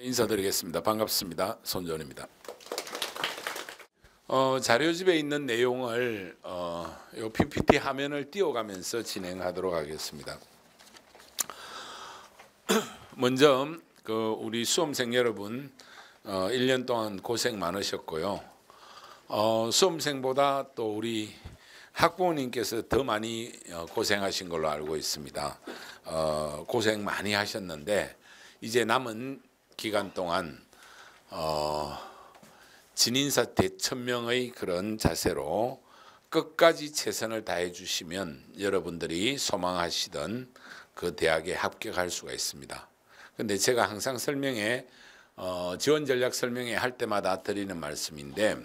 인사드리겠습니다. 반갑습니다. 손전입니다. 자료집에 있는 내용을 요 PPT 화면을 띄워가면서 진행하도록 하겠습니다. 먼저 우리 수험생 여러분 1년 동안 고생 많으셨고요. 수험생보다 또 우리 학부모님께서 더 많이 고생하신 걸로 알고 있습니다. 고생 많이 하셨는데 이제 남은 기간 동안 진인사 대천명의 그런 자세로 끝까지 최선을 다해 주시면 여러분들이 소망하시던 그 대학에 합격할 수가 있습니다. 근데 제가 항상 설명회 지원 전략 설명회 할 때마다 드리는 말씀인데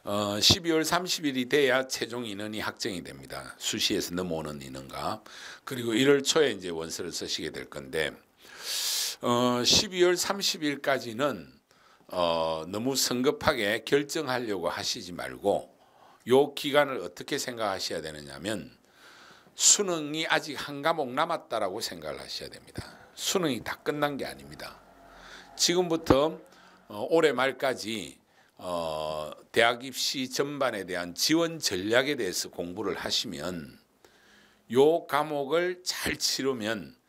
12월 30일이 돼야 최종 인원이 확정이 됩니다. 수시에서 넘어오는 인원과 그리고 1월 초에 이제 원서를 쓰시게 될 건데 12월 30일까지는 너무 성급하게 결정하려고 하시지 말고 요 기간을 어떻게 생각하셔야 되느냐면 수능이 아직 한 과목 남았다라고 생각을 하셔야 됩니다. 수능이 다 끝난 게 아닙니다. 지금부터 올해 말까지 대학 입시 전반에 대한 지원 전략에 대해서 공부를 하시면 요 과목을 잘 치르면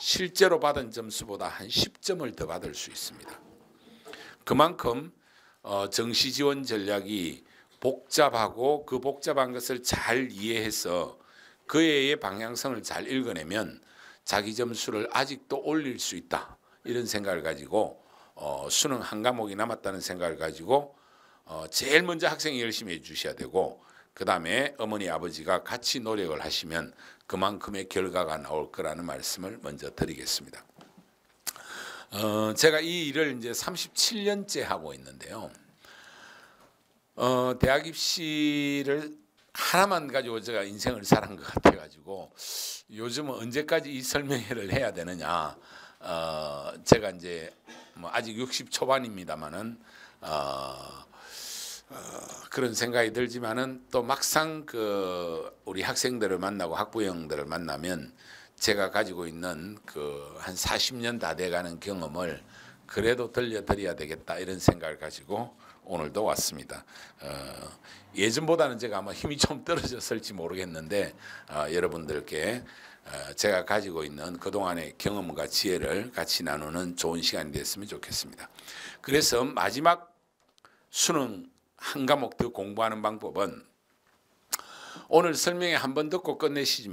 실제로 받은 점수보다 한 10점을 더 받을 수 있습니다. 그만큼 정시 지원 전략이 복잡하고 그 복잡한 것을 잘 이해해서 그 해의 방향성을 잘 읽어내면 자기 점수를 아직도 올릴 수 있다. 이런 생각을 가지고 수능 한 과목이 남았다는 생각을 가지고 제일 먼저 학생이 열심히 해주셔야 되고 그 다음에 어머니 아버지가 같이 노력을 하시면 그만큼의 결과가 나올 거라는 말씀을 먼저 드리겠습니다. 제가 이 일을 이제 37년째 하고 있는데요. 대학 입시를 하나만 가지고 제가 인생을 살은 것 같아가지고 요즘은 언제까지 이 설명회를 해야 되느냐. 제가 이제 뭐 아직 60 초반입니다만은 그런 생각이 들지만은 또 막상 우리 학생들을 만나고 학부형들을 만나면 제가 가지고 있는 한 40년 다 돼가는 경험을 그래도 들려드려야 되겠다 이런 생각을 가지고 오늘도 왔습니다. 예전보다는 제가 아마 힘이 좀 떨어졌을지 모르겠는데 여러분들께 제가 가지고 있는 그동안의 경험과 지혜를 같이 나누는 좋은 시간이 됐으면 좋겠습니다. 그래서 마지막 수능 한 과목 더 공부하는 방법은 오늘 설명회 한 번 듣고 끝내시지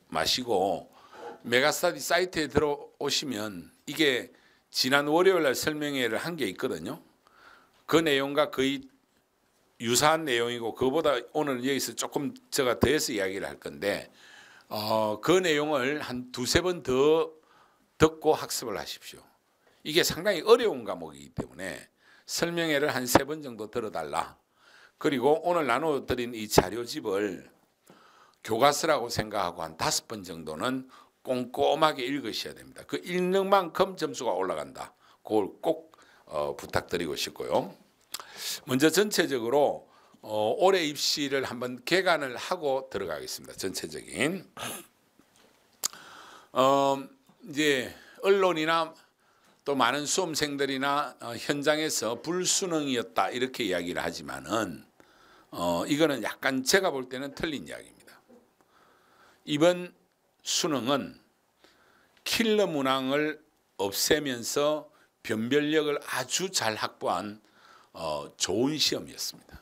마시고 메가스터디 사이트에 들어오시면 이게 지난 월요일 날 설명회를 한 게 있거든요. 그 내용과 거의 유사한 내용이고 그보다 오늘 여기서 조금 제가 더해서 이야기를 할 건데 그 내용을 한 두세 번 더 듣고 학습을 하십시오. 이게 상당히 어려운 과목이기 때문에 설명회를 한 3번 정도 들어달라. 그리고 오늘 나눠드린 이 자료집을 교과서라고 생각하고 한 5번 정도는 꼼꼼하게 읽으셔야 됩니다. 그 읽는 만큼 점수가 올라간다. 그걸 꼭 부탁드리고 싶고요. 먼저 전체적으로 올해 입시를 한번 개관을 하고 들어가겠습니다. 전체적인 이제 언론이나 또 많은 수험생들이나 현장에서 불수능이었다 이렇게 이야기를 하지만은 이거는 약간 제가 볼 때는 틀린 이야기입니다. 이번 수능은 킬러 문항을 없애면서 변별력을 아주 잘 확보한 좋은 시험이었습니다.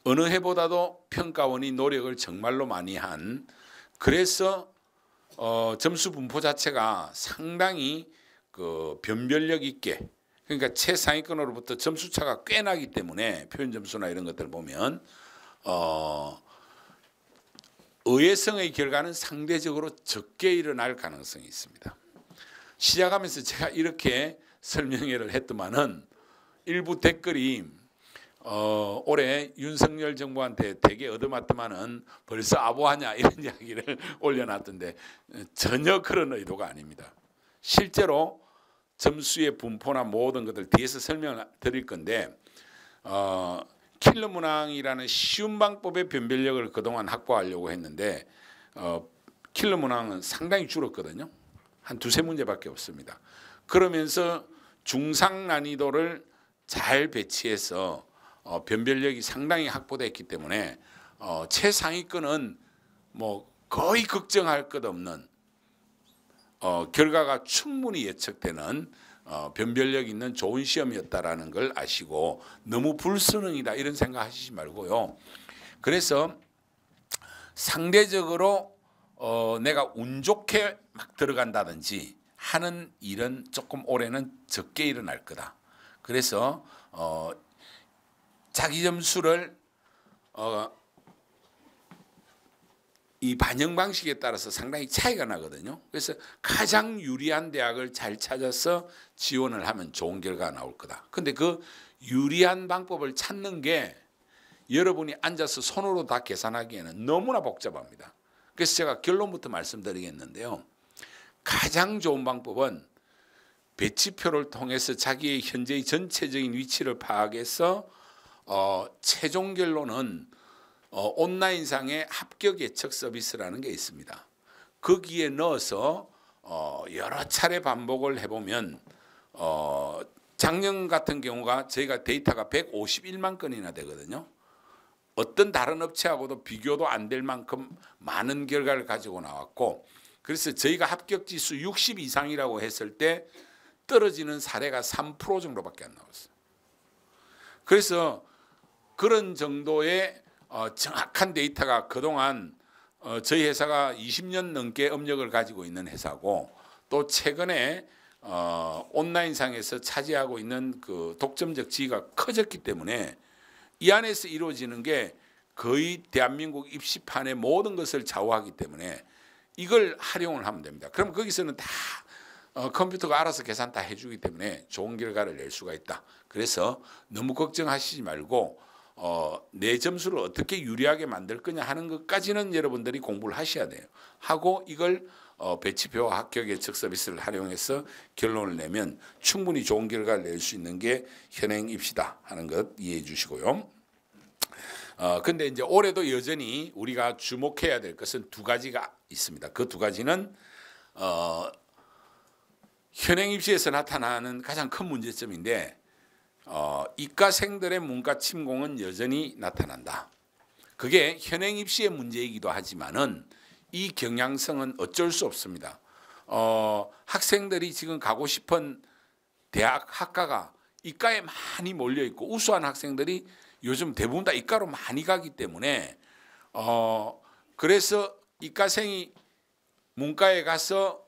어느 해보다도 평가원이 노력을 정말로 많이 한 그래서 점수 분포 자체가 상당히 변별력 있게 그러니까 최상위권으로부터 점수 차가 꽤 나기 때문에 표현 점수나 이런 것들 보면 의외성의 결과는 상대적으로 적게 일어날 가능성이 있습니다. 시작하면서 제가 이렇게 설명회를 했더만은 일부 댓글이 올해 윤석열 정부한테 되게 얻어맞더만은 벌써 아부하냐 이런 이야기를 올려놨던데 전혀 그런 의도가 아닙니다. 실제로 점수의 분포나 모든 것들 뒤에서 설명을 드릴 건데 킬러 문항이라는 쉬운 방법의 변별력을 그동안 확보하려고 했는데 킬러 문항은 상당히 줄었거든요. 한 두세 문제밖에 없습니다. 그러면서 중상 난이도를 잘 배치해서 변별력이 상당히 확보됐기 때문에 최상위권은 뭐 거의 걱정할 것 없는 결과가 충분히 예측되는 변별력 있는 좋은 시험이었다라는 걸 아시고 너무 불수능이다 이런 생각하시지 말고요. 그래서 상대적으로 내가 운 좋게 막 들어간다든지 하는 일은 조금 올해는 적게 일어날 거다. 그래서 자기 점수를 이 반영 방식에 따라서 상당히 차이가 나거든요. 그래서 가장 유리한 대학을 잘 찾아서 지원을 하면 좋은 결과가 나올 거다. 근데 그 유리한 방법을 찾는 게 여러분이 앉아서 손으로 다 계산하기에는 너무나 복잡합니다. 그래서 제가 결론부터 말씀드리겠는데요. 가장 좋은 방법은 배치표를 통해서 자기의 현재의 전체적인 위치를 파악해서 최종 결론은 온라인상의 합격 예측 서비스라는 게 있습니다. 거기에 넣어서 여러 차례 반복을 해보면 작년 같은 경우가 저희가 데이터가 151만 건이나 되거든요. 어떤 다른 업체하고도 비교도 안 될 만큼 많은 결과를 가지고 나왔고, 그래서 저희가 합격 지수 60 이상이라고 했을 때 떨어지는 사례가 3% 정도밖에 안 나왔어요. 그래서 그런 정도의 정확한 데이터가 그동안 저희 회사가 20년 넘게 업력을 가지고 있는 회사고, 또 최근에 온라인상에서 차지하고 있는 그 독점적 지위가 커졌기 때문에 이 안에서 이루어지는 게 거의 대한민국 입시판의 모든 것을 좌우하기 때문에 이걸 활용을 하면 됩니다. 그럼 거기서는 다 컴퓨터가 알아서 계산 다 해주기 때문에 좋은 결과를 낼 수가 있다. 그래서 너무 걱정하시지 말고 내 점수를 어떻게 유리하게 만들 거냐 하는 것까지는 여러분들이 공부를 하셔야 돼요. 하고 이걸 배치표와 합격 예측 서비스를 활용해서 결론을 내면 충분히 좋은 결과를 낼 수 있는 게 현행 입시다 하는 것 이해해 주시고요. 근데 이제 올해도 여전히 우리가 주목해야 될 것은 두 가지가 있습니다. 그 두 가지는 현행 입시에서 나타나는 가장 큰 문제점인데, 이과생들의 문과 침공은 여전히 나타난다. 그게 현행 입시의 문제이기도 하지만은 이 경향성은 어쩔 수 없습니다. 학생들이 지금 가고 싶은 대학 학과가 이과에 많이 몰려 있고 우수한 학생들이 요즘 대부분 다 이과로 많이 가기 때문에 그래서 이과생이 문과에 가서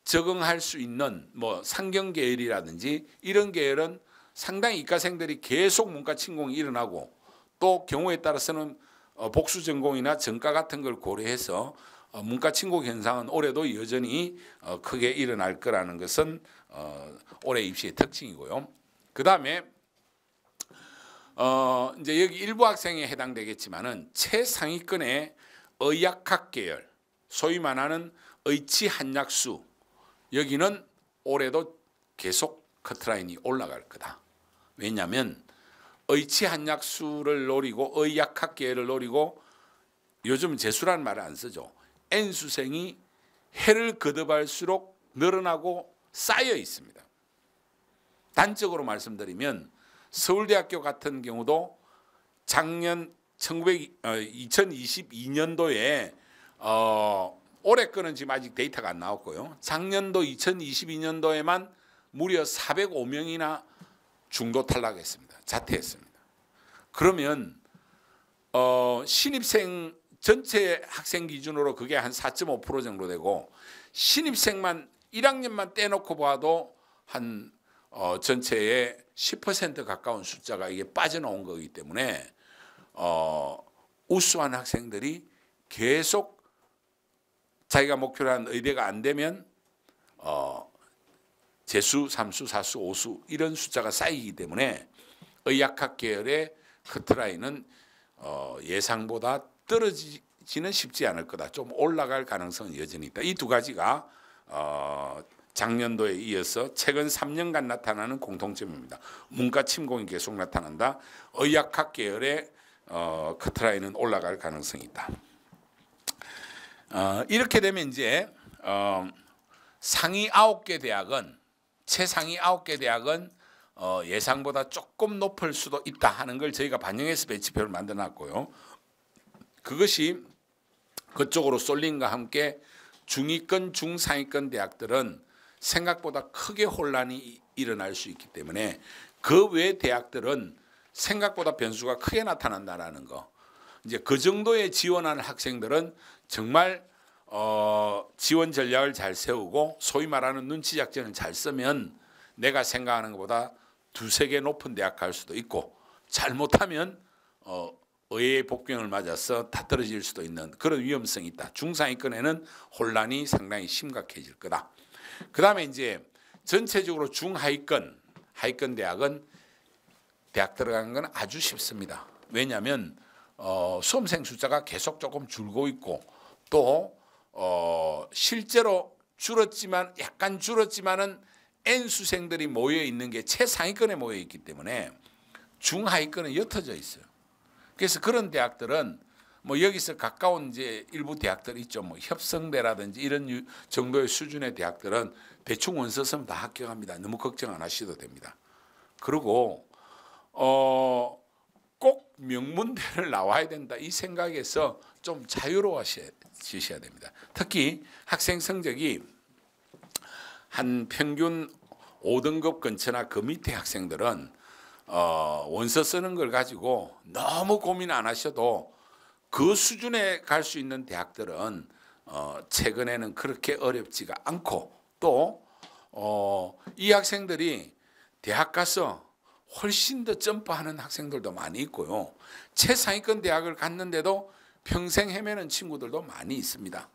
적응할 수 있는 뭐 상경 계열이라든지 이런 계열은 상당히 이과생들이 계속 문과 침공이 일어나고, 또 경우에 따라서는 복수 전공이나 전과 같은 걸 고려해서 문과 침공 현상은 올해도 여전히 크게 일어날 거라는 것은 올해 입시의 특징이고요. 그 다음에 이제 여기 일부 학생에 해당되겠지만은 최상위권의 의학학 계열, 소위 말하는 의치 한약수, 여기는 올해도 계속 커트라인이 올라갈 거다. 왜냐하면 의치 한약수를 노리고 의학학 계열을 노리고, 요즘 재수라는 말을 안 쓰죠. N수생이 해를 거듭할수록 늘어나고 쌓여 있습니다. 단적으로 말씀드리면 서울대학교 같은 경우도 작년 2022년도에 올해 거는 지금 아직 데이터가 안 나왔고요. 작년도 2022년도에만 무려 405명이나 중도 탈락했습니다. 자퇴했습니다. 그러면 신입생 전체 학생 기준으로 그게 한 4.5% 정도 되고, 신입생만 1학년만 떼놓고 봐도 한 전체의 10% 가까운 숫자가 이게 빠져나온 거기 때문에 우수한 학생들이 계속 자기가 목표로 한 의대가 안 되면 재수, 3수, 4수, 5수 이런 숫자가 쌓이기 때문에 의학학 계열의 커트라인은 예상보다 떨어지지는 쉽지 않을 거다. 좀 올라갈 가능성은 여전히 있다. 이 두 가지가 작년도에 이어서 최근 3년간 나타나는 공통점입니다. 문과 침공이 계속 나타난다. 의학학 계열의 커트라인은 올라갈 가능성이 있다. 이렇게 되면 이제 상위 9개 대학은 최상위 9개 대학은 예상보다 조금 높을 수도 있다 하는 걸 저희가 반영해서 배치표를 만들어 놨고요. 그것이 그쪽으로 쏠림과 함께 중위권, 중상위권 대학들은 생각보다 크게 혼란이 일어날 수 있기 때문에 그 외 대학들은 생각보다 변수가 크게 나타난다라는 거. 이제 그 정도의 지원하는 학생들은 정말 지원 전략을 잘 세우고 소위 말하는 눈치 작전을 잘 쓰면 내가 생각하는 것보다 두세 개 높은 대학 갈 수도 있고 잘못하면 의회의 복병을 맞아서 다 떨어질 수도 있는 그런 위험성이 있다. 중상위권에는 혼란이 상당히 심각해질 거다. 그 다음에 이제 전체적으로 중하위권, 하위권 대학은 대학 들어가는 건 아주 쉽습니다. 왜냐하면 수험생 숫자가 계속 조금 줄고 있고 또 실제로 줄었지만 약간 줄었지만은 N 수생들이 모여 있는 게 최상위권에 모여 있기 때문에 중하위권은 옅어져 있어요. 그래서 그런 대학들은 뭐 여기서 가까운 이제 일부 대학들 있죠. 뭐 협성대라든지 이런 정도의 수준의 대학들은 대충 원서 쓰면 다 합격합니다. 너무 걱정 안 하셔도 됩니다. 그리고 꼭 명문대를 나와야 된다 이 생각에서 좀 자유로워지셔야 됩니다. 특히 학생 성적이 한 평균 5등급 근처나 그 밑에 학생들은 원서 쓰는 걸 가지고 너무 고민 안 하셔도 그 수준에 갈 수 있는 대학들은 최근에는 그렇게 어렵지가 않고 또 이 학생들이 대학 가서 훨씬 더 점프하는 학생들도 많이 있고요. 최상위권 대학을 갔는데도 평생 헤매는 친구들도 많이 있습니다.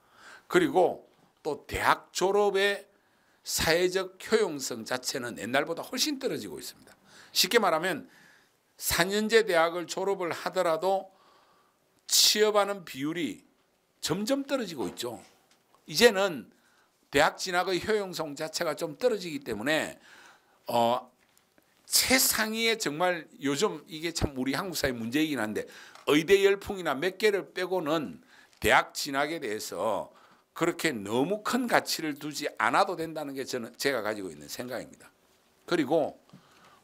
그리고 또 대학 졸업의 사회적 효용성 자체는 옛날보다 훨씬 떨어지고 있습니다. 쉽게 말하면 4년제 대학을 졸업을 하더라도 취업하는 비율이 점점 떨어지고 있죠. 이제는 대학 진학의 효용성 자체가 좀 떨어지기 때문에 최상위에 정말 요즘 이게 참 우리 한국 사회 문제이긴 한데 의대 열풍이나 몇 개를 빼고는 대학 진학에 대해서 그렇게 너무 큰 가치를 두지 않아도 된다는 게 제가 가지고 있는 생각입니다. 그리고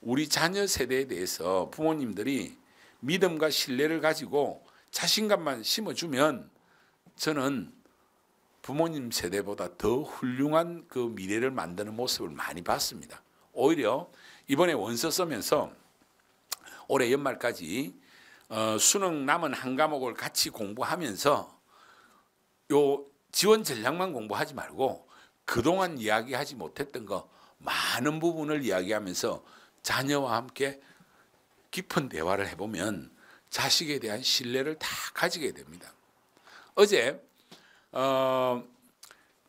우리 자녀 세대에 대해서 부모님들이 믿음과 신뢰를 가지고 자신감만 심어주면 저는 부모님 세대보다 더 훌륭한 그 미래를 만드는 모습을 많이 봤습니다. 오히려 이번에 원서 쓰면서 올해 연말까지 수능 남은 한 과목을 같이 공부하면서 요 지원 전략만 공부하지 말고 그동안 이야기하지 못했던 거 많은 부분을 이야기하면서 자녀와 함께 깊은 대화를 해보면 자식에 대한 신뢰를 다 가지게 됩니다. 어제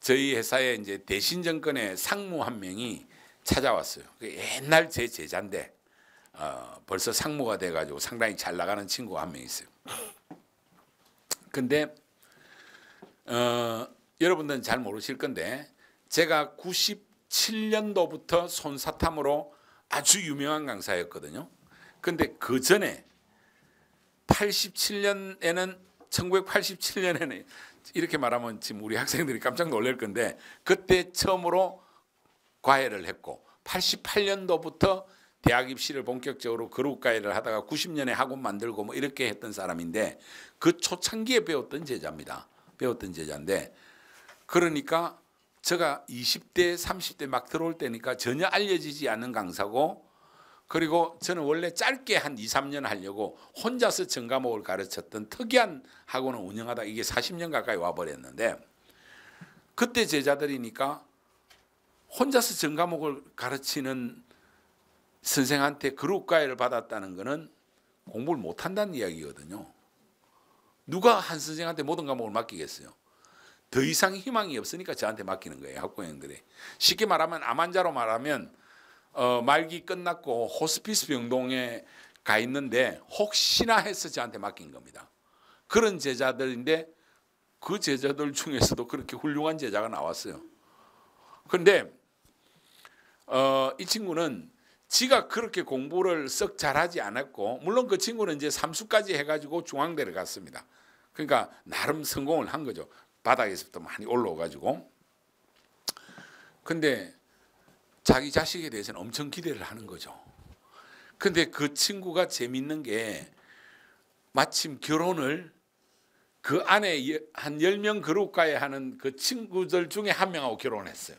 저희 회사에 이제 대신정권의 상무 한 명이 찾아왔어요. 옛날 제 제자인데 벌써 상무가 돼가지고 상당히 잘 나가는 친구가 한 명 있어요. 근데 여러분들은 잘 모르실 건데 제가 97년도부터 손사탐으로 아주 유명한 강사였거든요. 근데 그 전에 1987년에는 이렇게 말하면 지금 우리 학생들이 깜짝 놀랄 건데 그때 처음으로 과외를 했고 88년도부터 대학 입시를 본격적으로 그룹 과외를 하다가 90년에 학원 만들고 뭐 이렇게 했던 사람인데 그 초창기에 배웠던 제자입니다. 배웠던 제자인데 그러니까 제가 20대 30대 막 들어올 때니까 전혀 알려지지 않는 강사고 그리고 저는 원래 짧게 한 2, 3년 하려고 혼자서 전 과목을 가르쳤던 특이한 학원을 운영하다 이게 40년 가까이 와버렸는데 그때 제자들이니까 혼자서 전 과목을 가르치는 선생한테 그룹 과외를 받았다는 것은 공부를 못한다는 이야기거든요. 누가 한 선생한테 모든 과목을 맡기겠어요. 더 이상 희망이 없으니까 저한테 맡기는 거예요. 학부형들이. 쉽게 말하면 암 환자로 말하면 말기 끝났고 호스피스 병동에 가 있는데 혹시나 해서 저한테 맡긴 겁니다. 그런 제자들인데 그 제자들 중에서도 그렇게 훌륭한 제자가 나왔어요. 그런데 이 친구는 지가 그렇게 공부를 썩 잘하지 않았고 물론 그 친구는 이제 삼수까지 해가지고 중앙대를 갔습니다. 그러니까 나름 성공을 한 거죠. 바닥에서부터 많이 올라와가지고 근데 자기 자식에 대해서는 엄청 기대를 하는 거죠. 근데 그 친구가 재밌는 게 마침 결혼을 그 안에 한 10명 그룹가에 하는 그 친구들 중에 한 명하고 결혼했어요.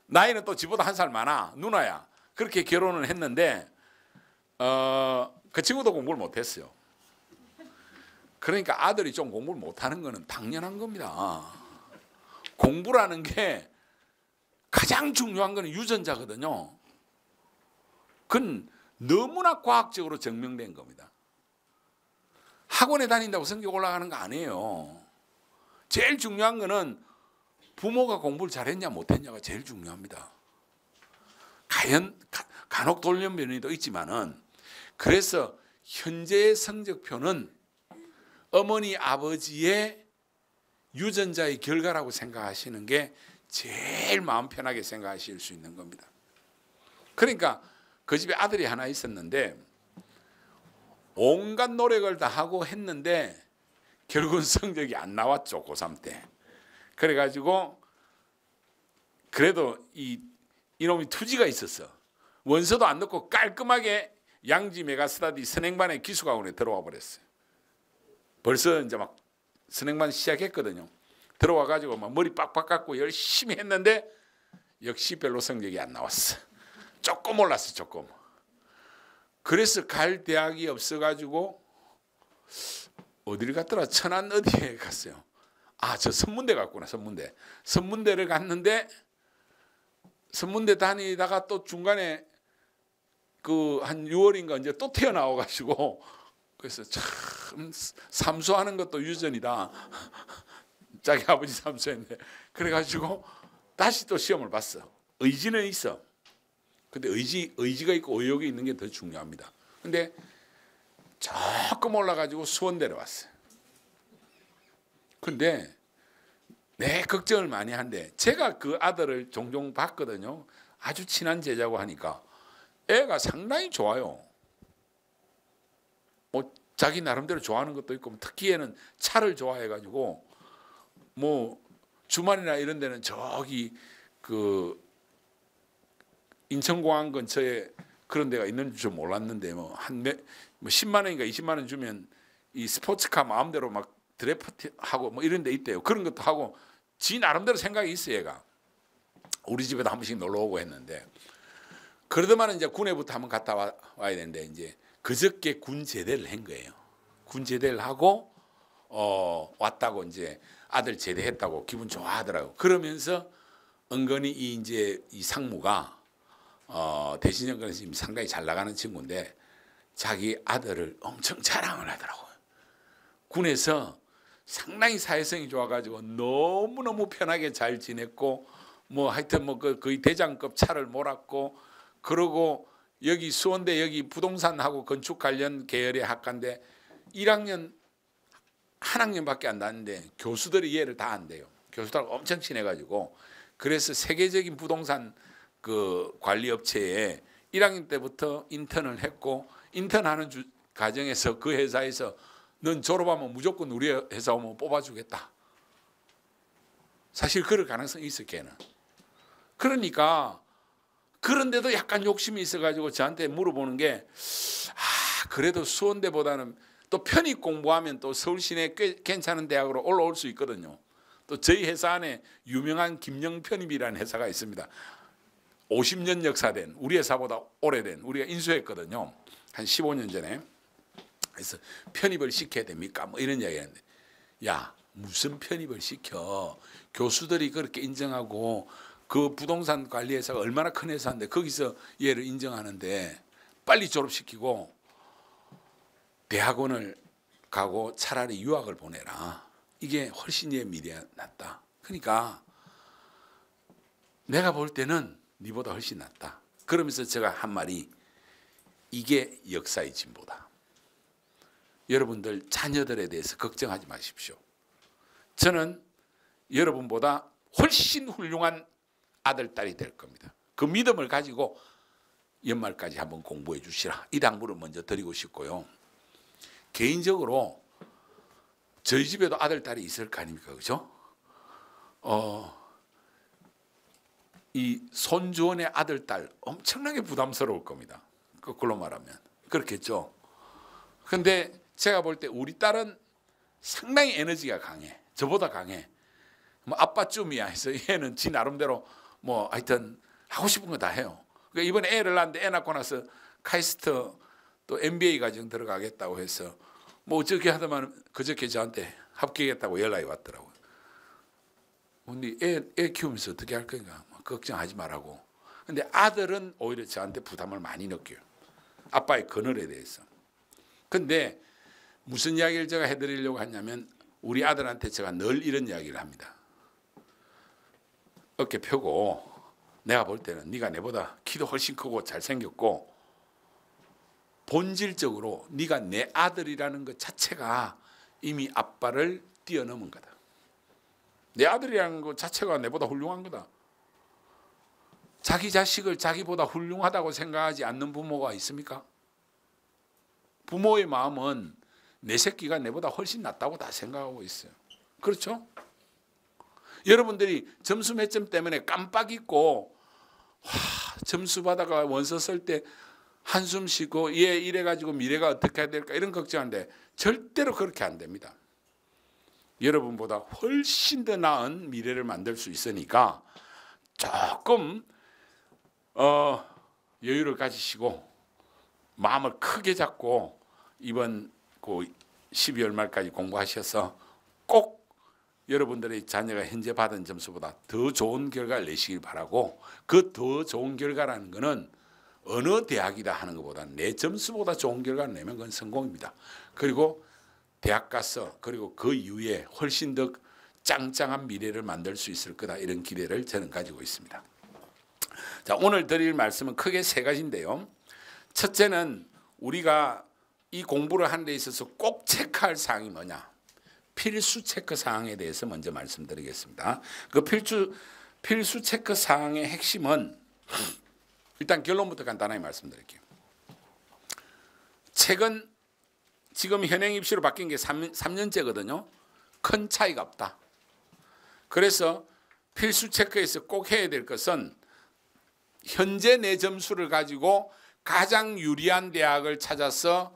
나이는 또 지보다 한 살 많아. 누나야. 그렇게 결혼을 했는데 그 친구도 공부를 못했어요. 그러니까 아들이 좀 공부를 못하는 거는 당연한 겁니다. 공부라는 게 가장 중요한 거는 유전자거든요. 그건 너무나 과학적으로 증명된 겁니다. 학원에 다닌다고 성적 올라가는 거 아니에요. 제일 중요한 거는 부모가 공부를 잘했냐 못했냐가 제일 중요합니다. 간혹 돌연변이도 있지만은, 그래서 현재의 성적표는 어머니 아버지의 유전자의 결과라고 생각하시는 게 제일 마음 편하게 생각하실 수 있는 겁니다. 그러니까 그 집에 아들이 하나 있었는데 온갖 노력을 다 하고 했는데 결국은 성적이 안 나왔죠. 고3 때. 그래가지고 그래도 이놈이 투지가 있었어. 원서도 안 넣고 깔끔하게 양지 메가스터디 선행반의 기숙학원에 들어와 버렸어요. 벌써 이제 막 선행반 시작했거든요. 들어와 가지고 막 머리 빡빡 깎고 열심히 했는데 역시 별로 성적이 안 나왔어. 조금 올랐어, 조금. 그래서 갈 대학이 없어가지고 어디를 갔더라? 천안 어디에 갔어요. 저 선문대 갔구나. 선문대를 갔는데 선문대 다니다가 또 중간에 그 한 6월인가 이제 또 튀어나와가지고, 그래서 참 삼수하는 것도 유전이다. 자기 아버지 삼수했는데, 그래가지고 다시 또 시험을 봤어. 의지는 있어. 근데 의지가 있고 의욕이 있는 게 더 중요합니다. 근데 조금 올라가지고 수원대로 왔어요. 근데 내 걱정을 많이 한데, 제가 그 아들을 종종 봤거든요. 아주 친한 제자고 하니까 애가 상당히 좋아요. 뭐 자기 나름대로 좋아하는 것도 있고, 특히 애는 차를 좋아해가지고 뭐 주말이나 이런 데는 저기 그 인천공항 근처에 그런 데가 있는 줄 몰랐는데 뭐 10만 원인가 20만 원 주면 이 스포츠카 마음대로 막 드래프트 하고 뭐 이런 데 있대요. 그런 것도 하고 지 나름대로 생각이 있어. 얘가 우리 집에도 한 번씩 놀러 오고 했는데, 그러더만 이제 군에부터 한번 갔다 와야 되는데, 이제 그저께 군 제대를 한 거예요. 군 제대를 하고 왔다고, 이제 아들 제대했다고 기분 좋아하더라고. 그러면서 은근히 이제 이 상무가 대신연금에서 지금 상당히 잘 나가는 친구인데 자기 아들을 엄청 자랑을 하더라고요. 군에서 상당히 사회성이 좋아가지고 너무너무 편하게 잘 지냈고, 뭐 하여튼 뭐 거의 대장급 차를 몰았고, 그러고 여기 수원대 여기 부동산하고 건축 관련 계열의 학과인데 1학년 한 학년밖에 안 났는데 교수들이 이해를 다 안 돼요. 교수들하고 엄청 친해가지고, 그래서 세계적인 부동산 그 관리 업체에 1학년 때부터 인턴을 했고, 인턴하는 과정에서 그 회사에서 넌 졸업하면 무조건 우리 회사 오면 뽑아주겠다. 사실 그럴 가능성이 있어, 걔는. 그러니까 그런데도 약간 욕심이 있어가지고 저한테 물어보는 게, 그래도 수원대보다는 또 편입 공부하면 또 서울 시내 꽤 괜찮은 대학으로 올라올 수 있거든요. 또 저희 회사 안에 유명한 김영 편입이라는 회사가 있습니다. 50년 역사된, 우리 회사보다 오래된, 우리가 인수했거든요. 한 15년 전에. 그래서 편입을 시켜야 됩니까? 뭐 이런 이야기 했는데, 야, 무슨 편입을 시켜? 교수들이 그렇게 인정하고 그 부동산 관리 회사가 얼마나 큰 회사인데 거기서 얘를 인정하는데 빨리 졸업시키고 대학원을 가고 차라리 유학을 보내라. 이게 훨씬 얘 미래가 낫다. 그러니까 내가 볼 때는 니보다 훨씬 낫다. 그러면서 제가 한 말이, 이게 역사의 진보다. 여러분들 자녀들에 대해서 걱정하지 마십시오. 저는 여러분보다 훨씬 훌륭한 아들, 딸이 될 겁니다. 그 믿음을 가지고 연말까지 한번 공부해 주시라. 이 당부를 먼저 드리고 싶고요. 개인적으로 저희 집에도 아들, 딸이 있을 거 아닙니까? 그죠? 이 손주원의 아들, 딸 엄청나게 부담스러울 겁니다. 거꾸로 말하면 그렇겠죠. 근데 제가 볼 때 우리 딸은 상당히 에너지가 강해. 저보다 강해. 뭐 아빠쯤이야 해서 얘는 지 나름대로 뭐 하여튼 하고 싶은 거 다 해요. 그러니까 이번에 애를 낳았는데 애 낳고 나서 카이스트 또 MBA 과정 들어가겠다고 해서 뭐 어떻게 하더만 그저께 저한테 합격했다고 연락이 왔더라고요. 근데 애 키우면서 어떻게 할 거니까 걱정하지 말라고. 근데 아들은 오히려 저한테 부담을 많이 느껴요. 아빠의 그늘에 대해서. 근데 무슨 이야기를 제가 해드리려고 하냐면 우리 아들한테 제가 늘 이런 이야기를 합니다. 어깨 펴고 내가 볼 때는 네가 내보다 키도 훨씬 크고 잘생겼고 본질적으로 네가 내 아들이라는 것 자체가 이미 아빠를 뛰어넘은 거다. 내 아들이라는 것 자체가 내보다 훌륭한 거다. 자기 자식을 자기보다 훌륭하다고 생각하지 않는 부모가 있습니까? 부모의 마음은 내 새끼가 내보다 훨씬 낫다고 다 생각하고 있어요. 그렇죠? 여러분들이 점수 몇 점 때문에 깜빡 잊고 점수 받아가 원서 쓸 때 한숨 쉬고 얘 이래가지고 미래가 어떻게 해야 될까 이런 걱정하는데 절대로 그렇게 안 됩니다. 여러분보다 훨씬 더 나은 미래를 만들 수 있으니까 조금 여유를 가지시고 마음을 크게 잡고 이번 12월 말까지 공부하셔서 꼭 여러분들의 자녀가 현재 받은 점수보다 더 좋은 결과를 내시길 바라고, 그 더 좋은 결과라는 것은 어느 대학이다 하는 것보다는 내 점수보다 좋은 결과를 내면 그건 성공입니다. 그리고 대학 가서 그리고 그 이후에 훨씬 더 짱짱한 미래를 만들 수 있을 거다, 이런 기대를 저는 가지고 있습니다. 자, 오늘 드릴 말씀은 크게 세 가지인데요. 첫째는 우리가 이 공부를 하는 데 있어서 꼭 체크할 사항이 뭐냐, 필수 체크 사항에 대해서 먼저 말씀드리겠습니다. 그 필수 체크 사항의 핵심은 일단 결론부터 간단하게 말씀드릴게요. 책은 지금 현행 입시로 바뀐 게 3년째거든요. 큰 차이가 없다. 그래서 필수 체크에서 꼭 해야 될 것은 현재 내 점수를 가지고 가장 유리한 대학을 찾아서